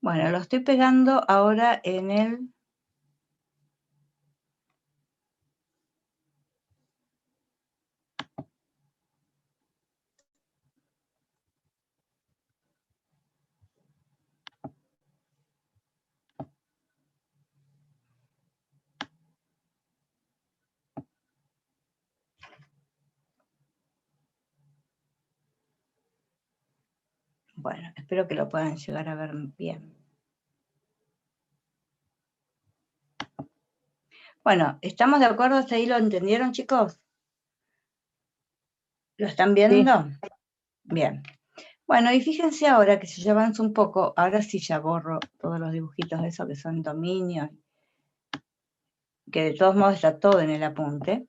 A: Bueno, lo estoy pegando ahora en el... Bueno, espero que lo puedan llegar a ver bien. Bueno, ¿estamos de acuerdo? ¿Hasta ahí lo entendieron, chicos? ¿Lo están viendo? Sí. Bien. Bueno, y fíjense ahora que si yo avanzo un poco, ahora sí ya borro todos los dibujitos de esos que son dominios, que de todos modos está todo en el apunte.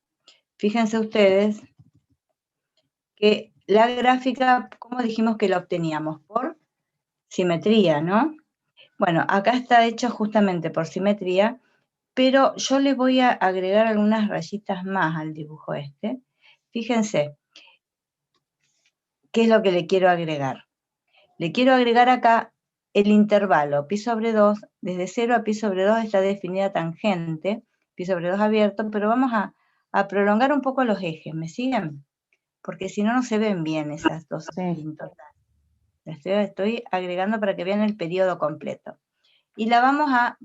A: Fíjense ustedes que la gráfica, ¿cómo dijimos que la obteníamos? Por simetría, ¿no? Bueno, acá está hecho justamente por simetría, pero yo le voy a agregar algunas rayitas más al dibujo este. Fíjense, ¿qué es lo que le quiero agregar? Le quiero agregar acá el intervalo pi sobre 2, desde 0 a pi sobre 2 está definida tangente, pi sobre 2 abierto, pero vamos a prolongar un poco los ejes, ¿me siguen? Porque si no, no se ven bien esas dos pintas. Estoy agregando para que vean el periodo completo. Y la vamos a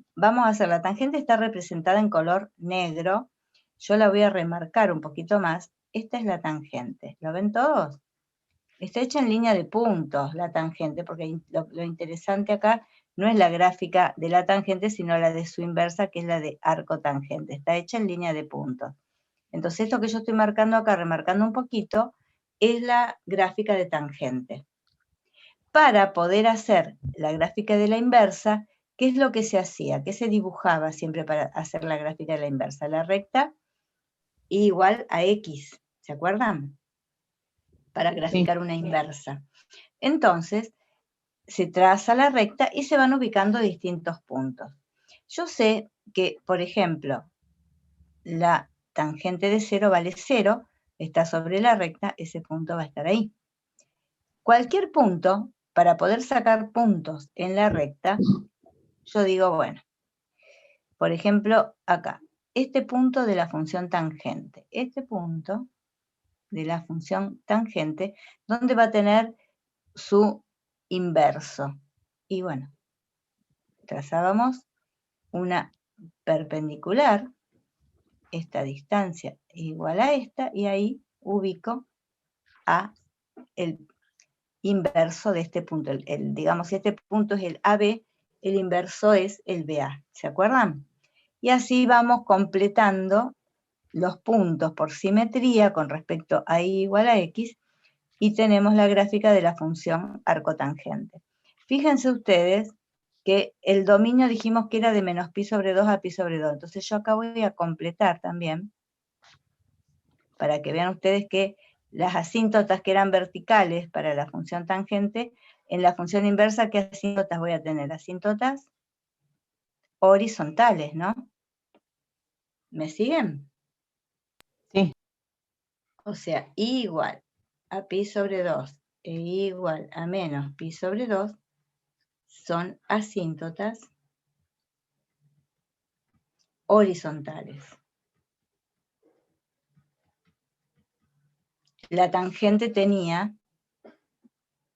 A: hacer, la tangente está representada en color negro, yo la voy a remarcar un poquito más. Esta es la tangente, ¿lo ven todos? Está hecha en línea de puntos la tangente, porque lo interesante acá no es la gráfica de la tangente, sino la de su inversa, que es la de arco tangente. Está hecha en línea de puntos. Entonces esto que yo estoy marcando acá, remarcando un poquito, es la gráfica de tangente. Para poder hacer la gráfica de la inversa, ¿qué es lo que se hacía? ¿Qué se dibujaba siempre para hacer la gráfica de la inversa? La recta igual a x, ¿se acuerdan? Para graficar una inversa. Entonces, se traza la recta y se van ubicando distintos puntos. Yo sé que, por ejemplo, la tangente de 0 vale 0, está sobre la recta, ese punto va a estar ahí. Cualquier punto, para poder sacar puntos en la recta, yo digo, bueno, por ejemplo, acá, este punto de la función tangente, este punto de la función tangente, ¿dónde va a tener su inverso? Y bueno, trazábamos una perpendicular, esta distancia es igual a esta, y ahí ubico a el inverso de este punto. Digamos, si este punto es el AB, el inverso es el BA. ¿Se acuerdan? Y así vamos completando los puntos por simetría con respecto a y igual a x, y tenemos la gráfica de la función arcotangente. Fíjense ustedes que el dominio dijimos que era de menos pi sobre 2 a pi sobre 2. Entonces yo acá voy a completar también, para que vean ustedes que las asíntotas que eran verticales para la función tangente, en la función inversa, ¿qué asíntotas voy a tener? Asíntotas horizontales, ¿no? ¿Me siguen?
D: Sí.
A: O sea, I igual a pi sobre 2 e I igual a menos pi sobre 2 son asíntotas horizontales. La tangente tenía,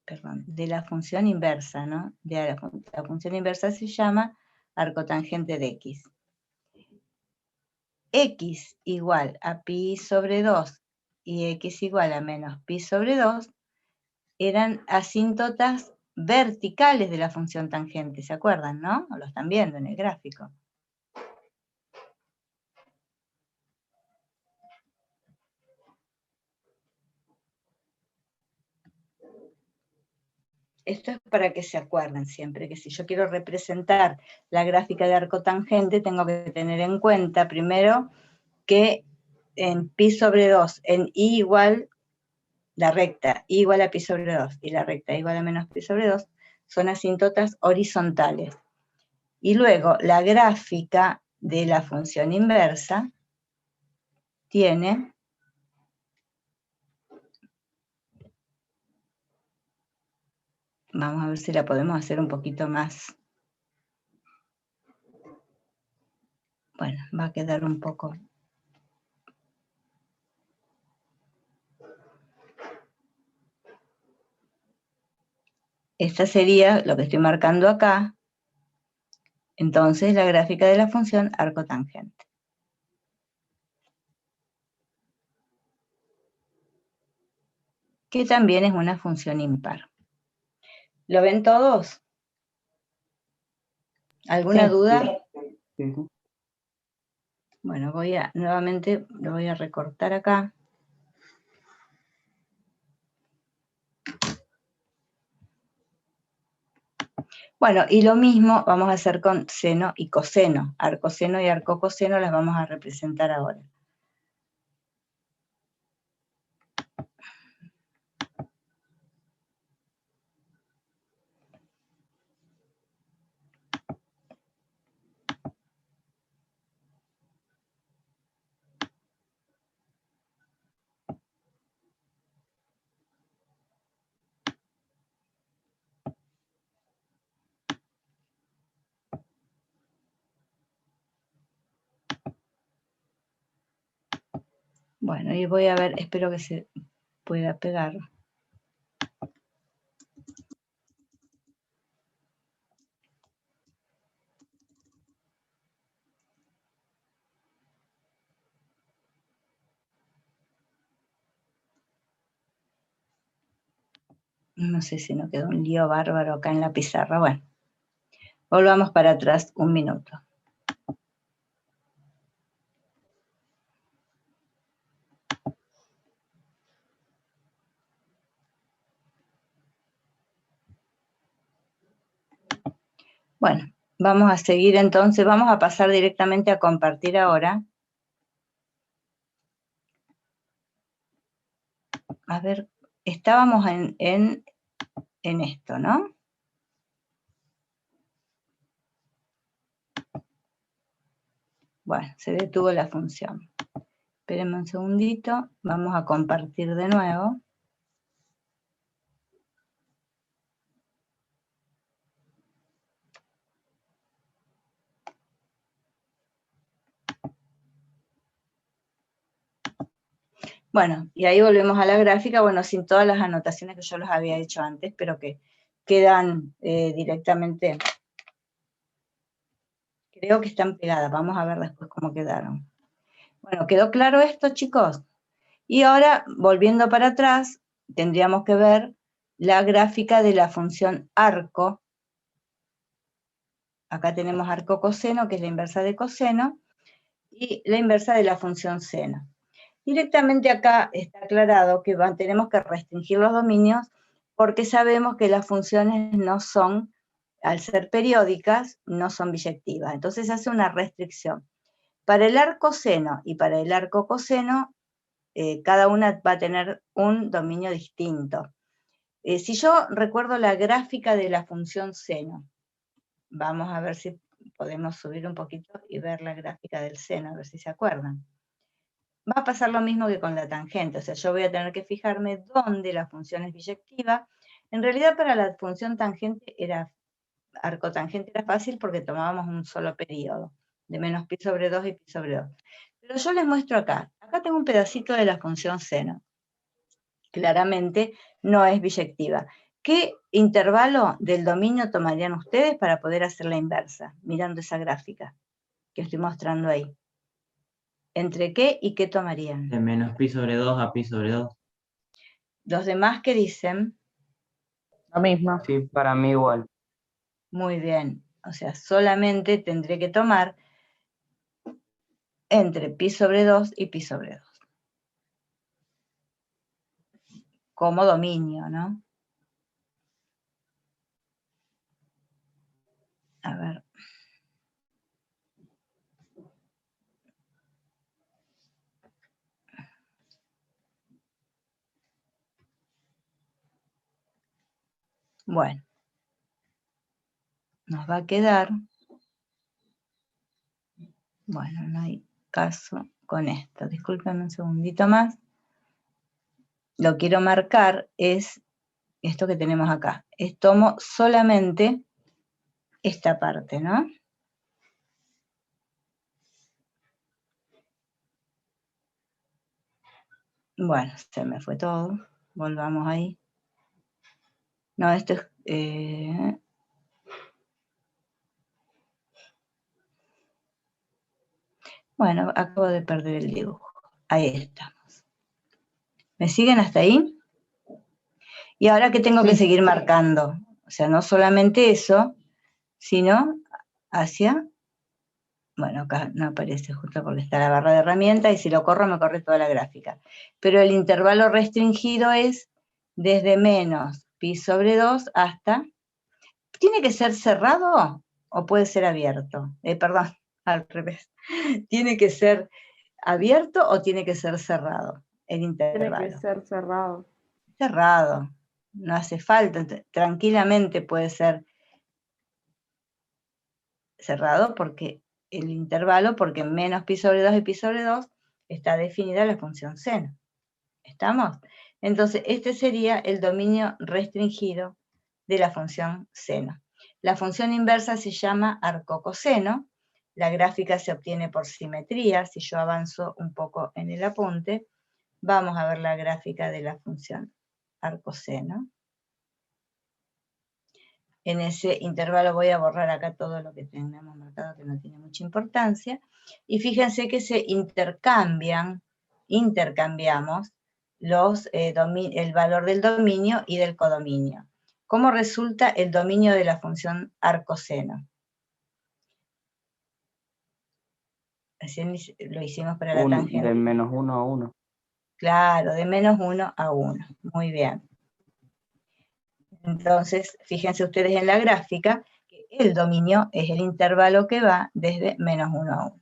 A: perdón, de la función inversa, ¿no? La función inversa se llama arcotangente de x. X igual a pi sobre 2 y x igual a menos pi sobre 2 eran asíntotas verticales de la función tangente, ¿se acuerdan, no? Lo están viendo en el gráfico. Esto es para que se acuerden siempre que si yo quiero representar la gráfica de arcotangente, tengo que tener en cuenta primero que en pi sobre 2, en i igual, la recta i igual a pi sobre 2 y la recta i igual a menos pi sobre 2, son asíntotas horizontales. Y luego la gráfica de la función inversa tiene vamos a ver si la podemos hacer un poquito más. Bueno, va a quedar un poco. Esta sería lo que estoy marcando acá. Entonces, la gráfica de la función arcotangente. Que también es una función impar. ¿Lo ven todos? ¿Alguna duda?
C: Sí, sí.
A: Bueno, nuevamente lo voy a recortar acá. Bueno, y lo mismo vamos a hacer con seno y coseno. Arcoseno y arcocoseno las vamos a representar ahora. Bueno, y voy a ver, espero que se pueda pegar. No sé si no quedó un lío bárbaro acá en la pizarra. Bueno, volvamos para atrás un minuto. Bueno, vamos a seguir entonces, vamos a pasar directamente a compartir ahora. A ver, estábamos en esto, ¿no? Bueno, se detuvo la función. Espérenme un segundito, vamos a compartir de nuevo. Bueno, y ahí volvemos a la gráfica, bueno, sin todas las anotaciones que yo les había hecho antes, pero que quedan directamente, creo que están pegadas, vamos a ver después cómo quedaron. Bueno, ¿quedó claro esto, chicos? Y ahora, volviendo para atrás, tendríamos que ver la gráfica de la función arco. Acá tenemos arco coseno, que es la inversa de coseno, y la inversa de la función seno. Directamente acá está aclarado que tenemos que restringir los dominios porque sabemos que las funciones no son, al ser periódicas, no son biyectivas. Entonces hace una restricción. Para el arco seno y para el arco coseno, cada una va a tener un dominio distinto. Si yo recuerdo la gráfica de la función seno, vamos a ver si podemos subir un poquito y ver la gráfica del seno, a ver si se acuerdan. Va a pasar lo mismo que con la tangente, o sea, yo voy a tener que fijarme dónde la función es biyectiva. En realidad para la función tangente arcotangente era fácil porque tomábamos un solo periodo, de menos pi sobre 2 y pi sobre 2. Pero yo les muestro acá tengo un pedacito de la función seno. Claramente no es biyectiva. ¿Qué intervalo del dominio tomarían ustedes para poder hacer la inversa? Mirando esa gráfica que estoy mostrando ahí. ¿Entre qué y qué tomarían?
E: De menos pi sobre 2 a pi sobre 2.
A: Los demás que dicen,
D: Lo mismo.
C: Sí, para mí igual.
A: muy bien, o sea, solamente tendré que tomar entre pi sobre 2 y pi sobre 2. Como dominio, ¿no? A ver. Bueno. Nos va a quedar, bueno, no hay caso con esto. Discúlpenme un segundito más. Lo quiero marcar es esto que tenemos acá. Tomo solamente esta parte, ¿no? Bueno, se me fue todo. Volvamos ahí. No, esto es... Bueno, acabo de perder el dibujo. Ahí estamos. ¿Me siguen hasta ahí? Y ahora que tengo que seguir marcando. O sea, no solamente eso, sino hacia... Bueno, acá no aparece justo porque está la barra de herramientas y si lo corro me corre toda la gráfica. Pero el intervalo restringido es desde menos pi sobre 2 hasta... ¿Tiene que ser cerrado o puede ser abierto? Perdón, al revés. ¿Tiene que ser abierto o tiene que ser cerrado el intervalo?
G: Tiene que ser cerrado.
A: Cerrado. No hace falta. Tranquilamente puede ser cerrado porque el intervalo, porque menos pi sobre 2 y pi sobre 2 está definida la función seno. ¿Estamos? Entonces, este sería el dominio restringido de la función seno. La función inversa se llama arcocoseno. La gráfica se obtiene por simetría. Si yo avanzo un poco en el apunte, vamos a ver la gráfica de la función arcoseno. En ese intervalo voy a borrar acá todo lo que tenemos marcado que no tiene mucha importancia. Y fíjense que se intercambiamos el valor del dominio y del codominio. ¿Cómo resulta el dominio de la función arcoseno? Así lo hicimos para la tangente.
C: De menos 1 a 1.
A: Claro, de menos 1 a 1. Muy bien. Entonces, fíjense ustedes en la gráfica que el dominio es el intervalo que va desde menos 1 a 1.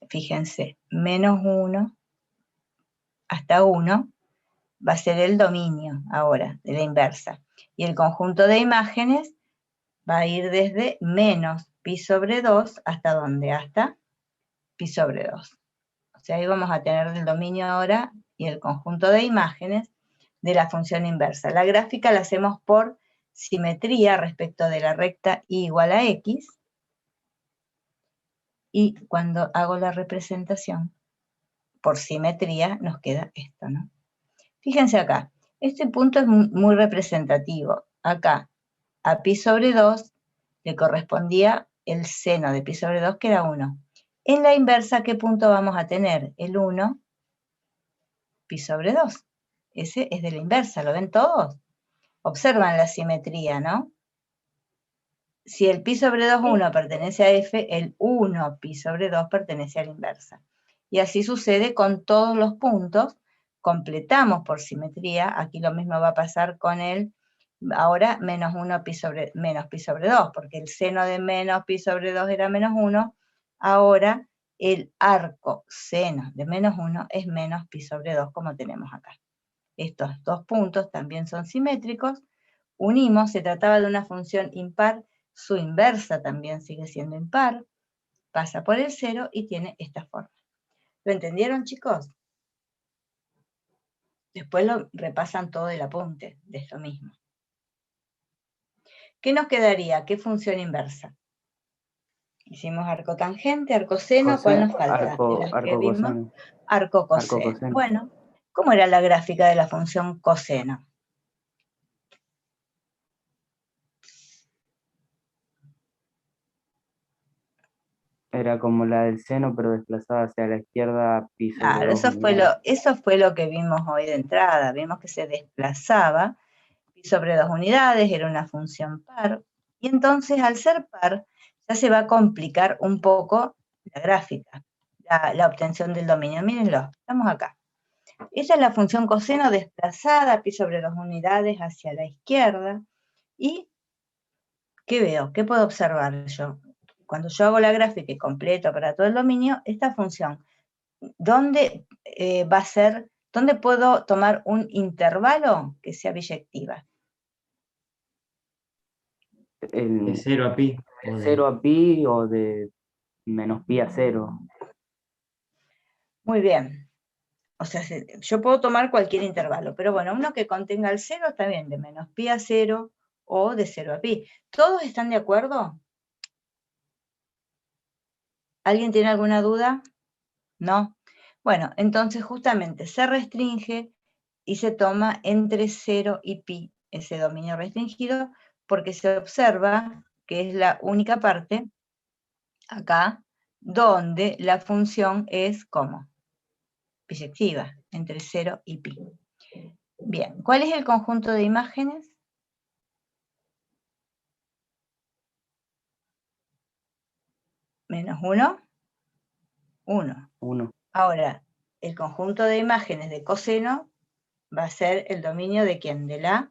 A: Fíjense, menos 1 hasta 1 va a ser el dominio ahora, de la inversa. Y el conjunto de imágenes va a ir desde menos pi sobre 2 hasta ¿dónde? Hasta pi sobre 2. O sea, ahí vamos a tener el dominio ahora y el conjunto de imágenes de la función inversa. La gráfica la hacemos por simetría respecto de la recta y igual a x. Y cuando hago la representación por simetría nos queda esto, ¿no? Fíjense acá, este punto es muy representativo. Acá, a pi sobre 2 le correspondía el seno de pi sobre 2, que era 1. En la inversa, ¿qué punto vamos a tener? El 1, pi sobre 2. Ese es de la inversa, ¿lo ven todos? Observan la simetría, ¿no? Si el pi sobre 2, 1 pertenece a f, el 1 pi sobre 2 pertenece a la inversa. Y así sucede con todos los puntos. Completamos por simetría. Aquí lo mismo va a pasar con el, ahora, menos 1 pi sobre, menos pi sobre 2, porque el seno de menos pi sobre 2 era menos 1. Ahora el arco seno de menos 1 es menos pi sobre 2, como tenemos acá. Estos dos puntos también son simétricos. Unimos, se trataba de una función impar, su inversa también sigue siendo impar, pasa por el 0 y tiene esta forma. ¿Lo entendieron, chicos? Después lo repasan todo el apunte de esto mismo. ¿Qué nos quedaría? ¿Qué función inversa? Hicimos arco tangente, arco seno, ¿cuál nos falta?
C: Arco,
A: De las que
C: arco
A: vimos,
C: coseno.
A: arco coseno.
C: Arco coseno.
A: Bueno, ¿cómo era la gráfica de la función coseno?
C: Era como la del seno, pero desplazada hacia la izquierda, pi sobre
A: Claro,
C: 2
A: eso fue lo que vimos hoy de entrada. Vimos que se desplazaba pi sobre 2 unidades, era una función par. Y entonces, al ser par, ya se va a complicar un poco la gráfica, la obtención del dominio. Mírenlo, estamos acá. Esa es la función coseno desplazada, pi sobre 2 unidades hacia la izquierda. ¿Y qué veo? ¿Qué puedo observar yo? Cuando yo hago la gráfica y completo para todo el dominio, esta función, ¿dónde va a ser, dónde puedo tomar un intervalo que sea biyectiva?
E: De 0 a pi.
C: De
E: o de-
C: 0 a pi o de menos pi a 0.
A: Muy bien. O sea, yo puedo tomar cualquier intervalo, pero bueno, uno que contenga el 0 está bien, de menos pi a 0 o de 0 a pi. ¿Todos están de acuerdo? ¿Alguien tiene alguna duda? ¿No? Bueno, entonces justamente se restringe y se toma entre 0 y pi ese dominio restringido, porque se observa que es la única parte acá donde la función es como biyectiva, entre 0 y pi. Bien, ¿cuál es el conjunto de imágenes? Menos 1, 1.
C: 1.
A: Ahora, el conjunto de imágenes de coseno va a ser el dominio de ¿quién? De la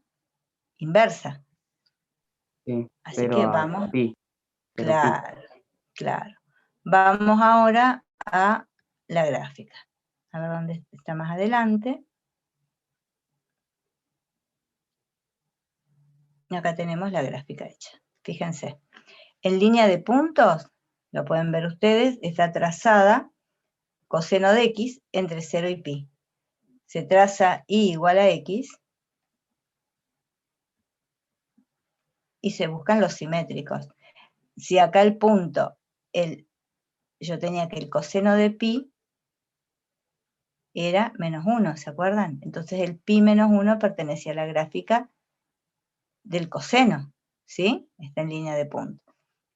A: inversa.
C: Sí,
A: Así que
C: a
A: vamos,
C: pi. Pero pi.
A: claro, claro. Vamos ahora a la gráfica. A ver dónde está más adelante. Y acá tenemos la gráfica hecha. Fíjense. En línea de puntos, lo pueden ver ustedes, está trazada coseno de x entre 0 y pi. Se traza y igual a x y se buscan los simétricos. Si acá el punto, yo tenía que el coseno de pi era menos 1, ¿se acuerdan? Entonces el pi menos 1 pertenecía a la gráfica del coseno, ¿sí? Está en línea de punto.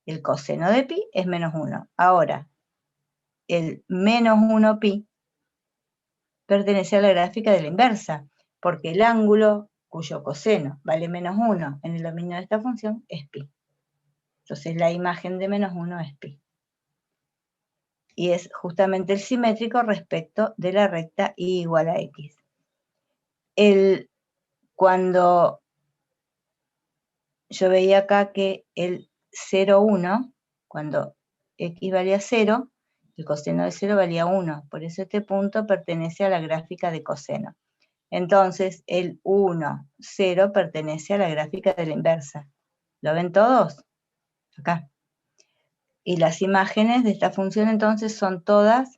A: El coseno de pi es menos 1. Ahora, el menos 1 pi pertenece a la gráfica de la inversa, porque el ángulo cuyo coseno vale menos 1 en el dominio de esta función es pi. Entonces la imagen de menos 1 es pi. Y es justamente el simétrico respecto de la recta y igual a x. Cuando yo veía acá que el 0, 1, cuando x valía 0, el coseno de 0 valía 1. Por eso este punto pertenece a la gráfica de coseno. Entonces, el 1, 0 pertenece a la gráfica de la inversa. ¿Lo ven todos? Acá. Y las imágenes de esta función entonces son todas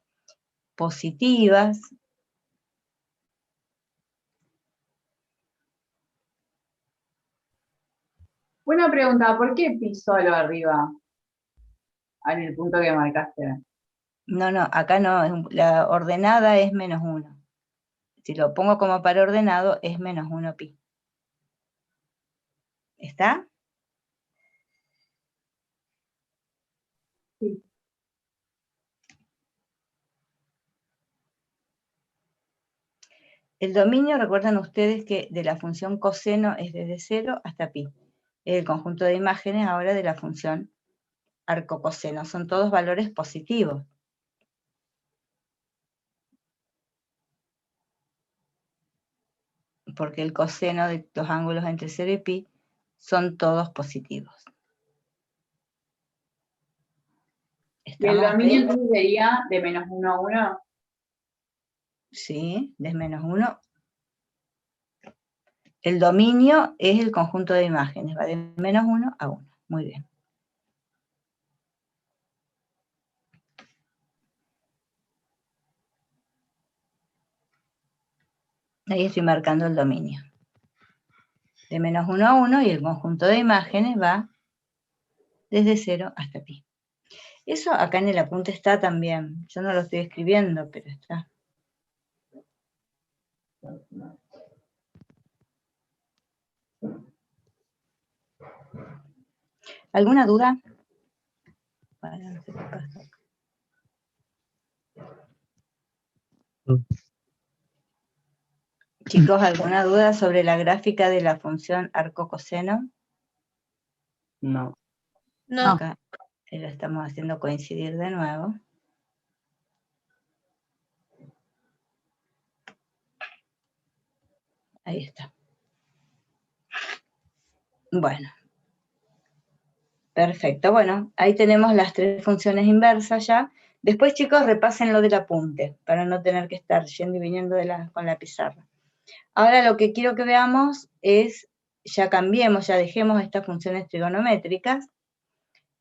A: positivas.
G: Buena pregunta, ¿por qué pi solo arriba? En el punto que marcaste.
A: No, no, acá no, la ordenada es menos 1. Si lo pongo como par ordenado, es menos 1 pi. ¿Está?
G: Sí.
A: El dominio, recuerdan ustedes que de la función coseno es desde 0 hasta pi. El conjunto de imágenes ahora de la función arcocoseno. Son todos valores positivos. Porque el coseno de los ángulos entre 0 y pi son todos positivos.
G: Y el dominio entonces sería de menos 1 a 1.
A: Sí, de menos 1. El dominio es el conjunto de imágenes, va de menos 1 a 1. Muy bien. Ahí estoy marcando el dominio. De menos 1 a 1 y el conjunto de imágenes va desde 0 hasta pi. Eso acá en el apunte está también. Yo no lo estoy escribiendo, pero está. ¿Alguna duda? No sé qué pasa. Chicos, ¿alguna duda sobre la gráfica de la función arcocoseno?
C: No.
B: No,
A: Acá la estamos haciendo coincidir de nuevo. Ahí está. Bueno. Perfecto. Bueno, ahí tenemos las 3 funciones inversas ya. Después, chicos, repasen lo del apunte, para no tener que estar yendo y viniendo con la pizarra. Ahora lo que quiero que veamos es, ya cambiemos, ya dejemos estas funciones trigonométricas.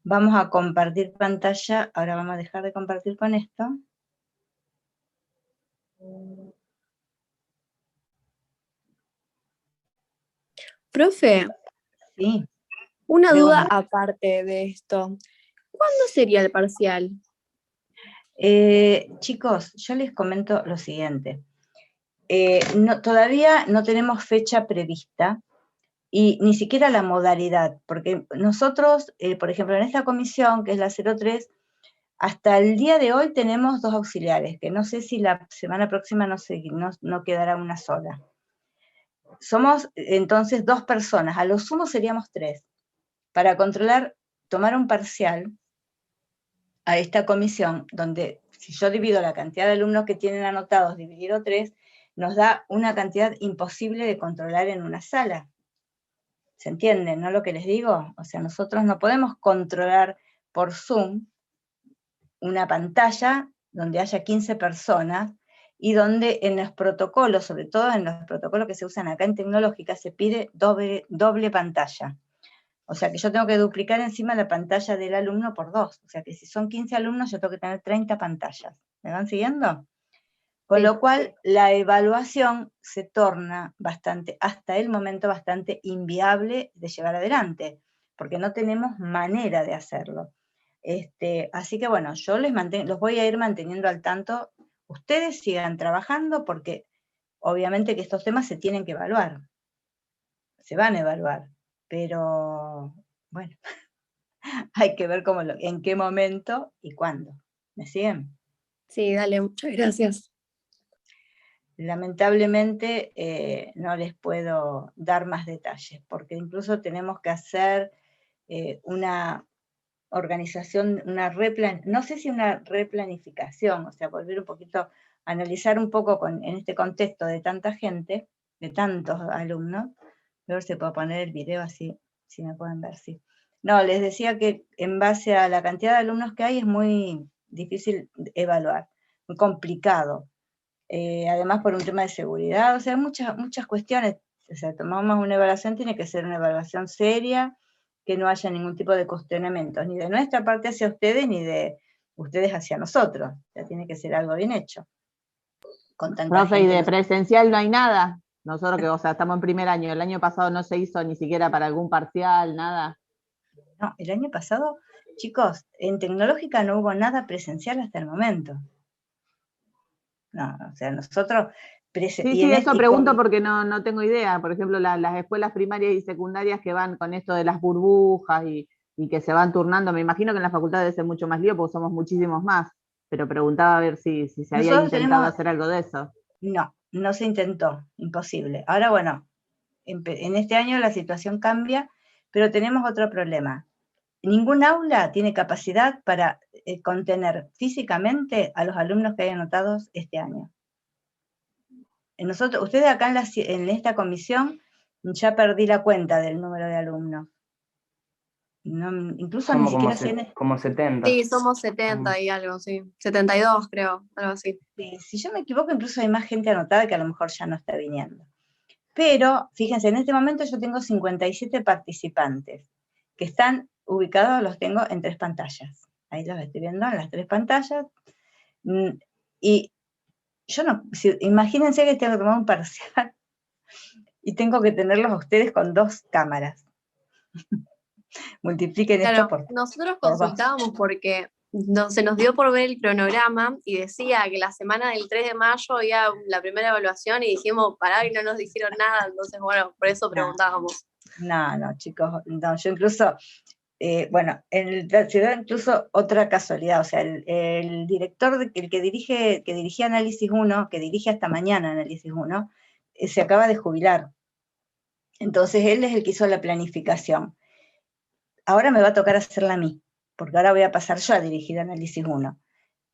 A: Vamos a compartir pantalla. Ahora vamos a dejar de compartir con esto.
I: Profe,
A: Sí.
I: una duda
A: Pregunta.
I: aparte de esto. ¿Cuándo sería el parcial?
A: Chicos, yo les comento lo siguiente. Todavía no tenemos fecha prevista y ni siquiera la modalidad, porque nosotros, por ejemplo, en esta comisión, que es la 03, hasta el día de hoy tenemos 2 auxiliares, que no sé si la semana próxima no quedará una sola. Somos entonces 2 personas, a lo sumo seríamos 3, para controlar, tomar un parcial a esta comisión, donde si yo divido la cantidad de alumnos que tienen anotados dividido 3, nos da una cantidad imposible de controlar en una sala. ¿Se entiende, no lo que les digo? O sea, nosotros no podemos controlar por Zoom una pantalla donde haya 15 personas y donde en los protocolos, sobre todo en los protocolos que se usan acá en tecnológica, se pide doble pantalla. O sea que yo tengo que duplicar encima la pantalla del alumno por 2. O sea que si son 15 alumnos, yo tengo que tener 30 pantallas. ¿Me van siguiendo? Con lo cual, la evaluación se torna hasta el momento bastante inviable de llevar adelante, porque no tenemos manera de hacerlo. Así que bueno, yo los voy a ir manteniendo al tanto. Ustedes sigan trabajando porque obviamente que estos temas se tienen que evaluar. Se van a evaluar, pero bueno, hay que ver en qué momento y cuándo. ¿Me siguen?
I: Sí, dale, muchas gracias.
A: Lamentablemente no les puedo dar más detalles, porque incluso tenemos que hacer una organización, no sé si una replanificación, o sea, volver un poquito a analizar un poco en este contexto de tanta gente, de tantos alumnos. A ver si puedo poner el video así, si me pueden ver, sí. No, les decía que en base a la cantidad de alumnos que hay es muy difícil evaluar, muy complicado. Además por un tema de seguridad, o sea, muchas cuestiones. O sea, tomamos una evaluación, tiene que ser una evaluación seria, que no haya ningún tipo de cuestionamientos, ni de nuestra parte hacia ustedes, ni de ustedes hacia nosotros. O sea, tiene que ser algo bien hecho. Con tanta
D: Profe, y
A: gente
D: de presencial no hay nada. Nosotros que, o sea, estamos en primer año, el año pasado no se hizo ni siquiera para algún parcial, nada.
A: No, el año pasado, chicos, en tecnológica no hubo nada presencial hasta el momento. No, o sea, nosotros...
D: Sí, eso pregunto porque no tengo idea. Por ejemplo, las escuelas primarias y secundarias que van con esto de las burbujas y que se van turnando, me imagino que en la facultad debe ser mucho más lío porque somos muchísimos más, pero preguntaba a ver si se había intentado hacer algo de eso.
A: No, no se intentó, imposible. Ahora, bueno, en este año la situación cambia, pero tenemos otro problema. Ningún aula tiene capacidad para contener físicamente a los alumnos que hay anotados este año. Ustedes acá en esta comisión, ya perdí la cuenta del número de alumnos. No, incluso ni siquiera
C: como 70.
I: Sí, somos 70 y algo, sí. 72 creo, algo así.
A: Sí, si yo me equivoco, incluso hay más gente anotada que a lo mejor ya no está viniendo. Pero, fíjense, en este momento yo tengo 57 participantes que están ubicados, los tengo en 3 pantallas. Ahí los estoy viendo en las 3 pantallas. Y yo no, imagínense que tengo que tomar un parcial y tengo que tenerlos a ustedes con 2 cámaras. Multipliquen
I: Claro,
A: esto por
I: nosotros
A: por 2.
I: consultábamos porque se nos dio por ver el cronograma y decía que la semana del 3 de mayo había la primera evaluación y dijimos, pará, y no nos dijeron nada, entonces bueno, por eso preguntábamos.
A: No, chicos, no, yo incluso, bueno, se da incluso otra casualidad, o sea, el director, el que dirigía Análisis 1, que dirige hasta mañana Análisis 1, se acaba de jubilar. Entonces él es el que hizo la planificación. Ahora me va a tocar hacerla a mí, porque ahora voy a pasar yo a dirigir Análisis 1.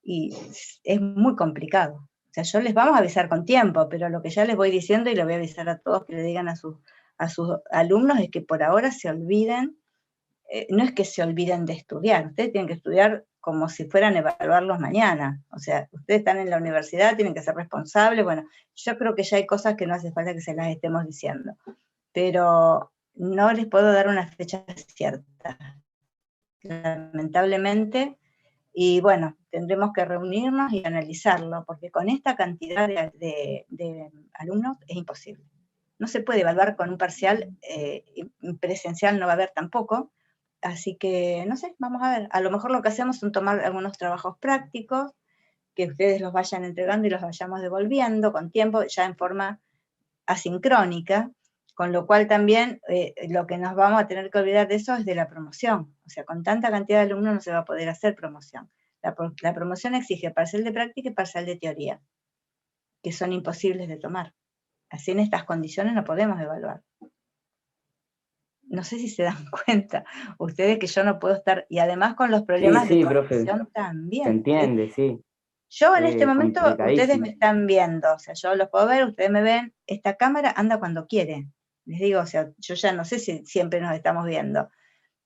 A: Y es muy complicado. O sea, yo les vamos a avisar con tiempo, pero lo que ya les voy diciendo, y lo voy a avisar a todos que le digan a sus alumnos, es que por ahora se olviden, no es que se olviden de estudiar, ustedes tienen que estudiar como si fueran a evaluarlos mañana. O sea, ustedes están en la universidad, tienen que ser responsables. Bueno, yo creo que ya hay cosas que no hace falta que se las estemos diciendo. Pero no les puedo dar una fecha cierta, lamentablemente, y bueno, tendremos que reunirnos y analizarlo, porque con esta cantidad de alumnos es imposible. No se puede evaluar con un parcial, presencial no va a haber tampoco, así que, no sé, vamos a ver. A lo mejor lo que hacemos son tomar algunos trabajos prácticos, que ustedes los vayan entregando y los vayamos devolviendo con tiempo, ya en forma asincrónica, con lo cual también lo que nos vamos a tener que olvidar de eso es de la promoción. O sea, con tanta cantidad de alumnos no se va a poder hacer promoción. La promoción exige parcial de práctica y parcial de teoría, que son imposibles de tomar. Así en estas condiciones no podemos evaluar. No sé si se dan cuenta ustedes que yo no puedo estar, y además con los problemas de conexión también.
C: Se entiende, sí.
A: Yo en este momento, ustedes me están viendo, o sea, yo los puedo ver, ustedes me ven, esta cámara anda cuando quiere. Les digo, o sea, yo ya no sé si siempre nos estamos viendo,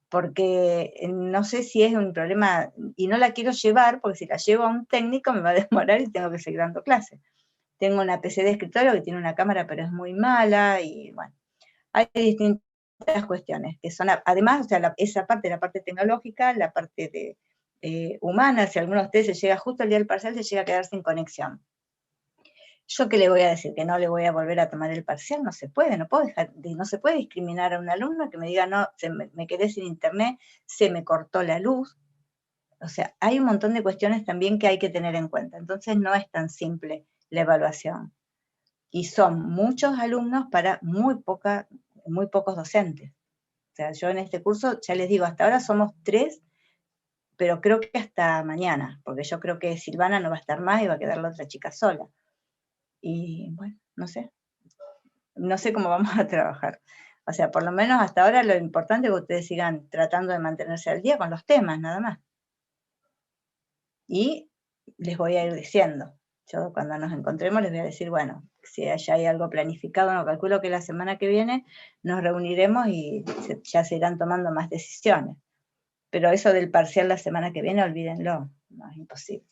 A: porque no sé si es un problema, y no la quiero llevar, porque si la llevo a un técnico me va a demorar y tengo que seguir dando clases. Tengo una PC de escritorio que tiene una cámara, pero es muy mala, y bueno, hay distintas cuestiones, que son, además, o sea, esa parte, la parte tecnológica, la parte de humana, si alguno de ustedes se llega justo el día del parcial, se llega a quedar sin conexión. ¿Yo qué le voy a decir? ¿Que no le voy a volver a tomar el parcial? No se puede, no se puede discriminar a un alumno que me diga, no, me quedé sin internet, se me cortó la luz. O sea, hay un montón de cuestiones también que hay que tener en cuenta. Entonces no es tan simple la evaluación. Y son muchos alumnos para muy pocos docentes. O sea, yo en este curso, ya les digo, hasta ahora somos 3, pero creo que hasta mañana, porque yo creo que Silvana no va a estar más y va a quedar la otra chica sola. Y bueno, no sé cómo vamos a trabajar. O sea, por lo menos hasta ahora lo importante es que ustedes sigan tratando de mantenerse al día con los temas, nada más. Y les voy a ir diciendo, yo cuando nos encontremos les voy a decir, bueno, si ya hay algo planificado, no calculo que la semana que viene nos reuniremos y ya se irán tomando más decisiones. Pero eso del parcial la semana que viene, olvídenlo, no es imposible.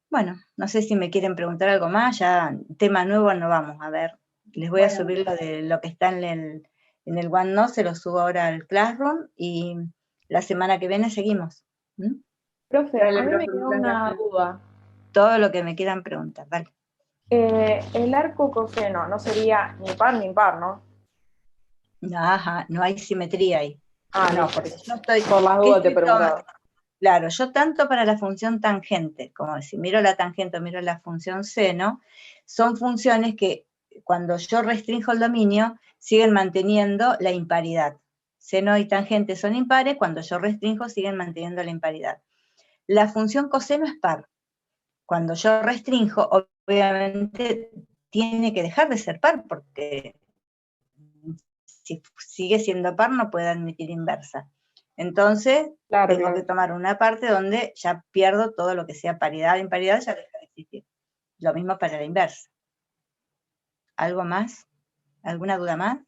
A: Bueno, no sé si me quieren preguntar algo más, ya tema nuevo no vamos a ver. Les voy a subir lo de lo que está en el OneNote, se lo subo ahora al Classroom y la semana que viene seguimos.
J: Profe, a mí me quedó una duda.
A: Todo lo que me quieran preguntar, dale.
J: El arco coseno no sería ni par ni impar, ¿no?
A: Ajá, no hay simetría ahí. No, porque yo estoy...
J: Por las dudas te preguntaba.
A: Claro, yo tanto para la función tangente, como si miro la tangente o miro la función seno, son funciones que cuando yo restringo el dominio, siguen manteniendo la imparidad. Seno y tangente son impares, cuando yo restringo siguen manteniendo la imparidad. La función coseno es par. Cuando yo restrinjo, obviamente tiene que dejar de ser par, porque si sigue siendo par no puede admitir inversa. Entonces,
J: Claro,
A: tengo
J: claro.
A: que tomar una parte donde ya pierdo todo lo que sea paridad, imparidad, ya deja de existir. Lo mismo para la inversa. ¿Algo más? ¿Alguna duda más?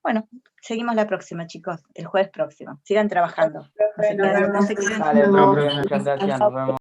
A: Bueno, seguimos la próxima, chicos, el jueves próximo. Sigan trabajando.
G: Profe, nos vemos.
A: No se queden
C: Dale, profe, muchas gracias, nos vemos.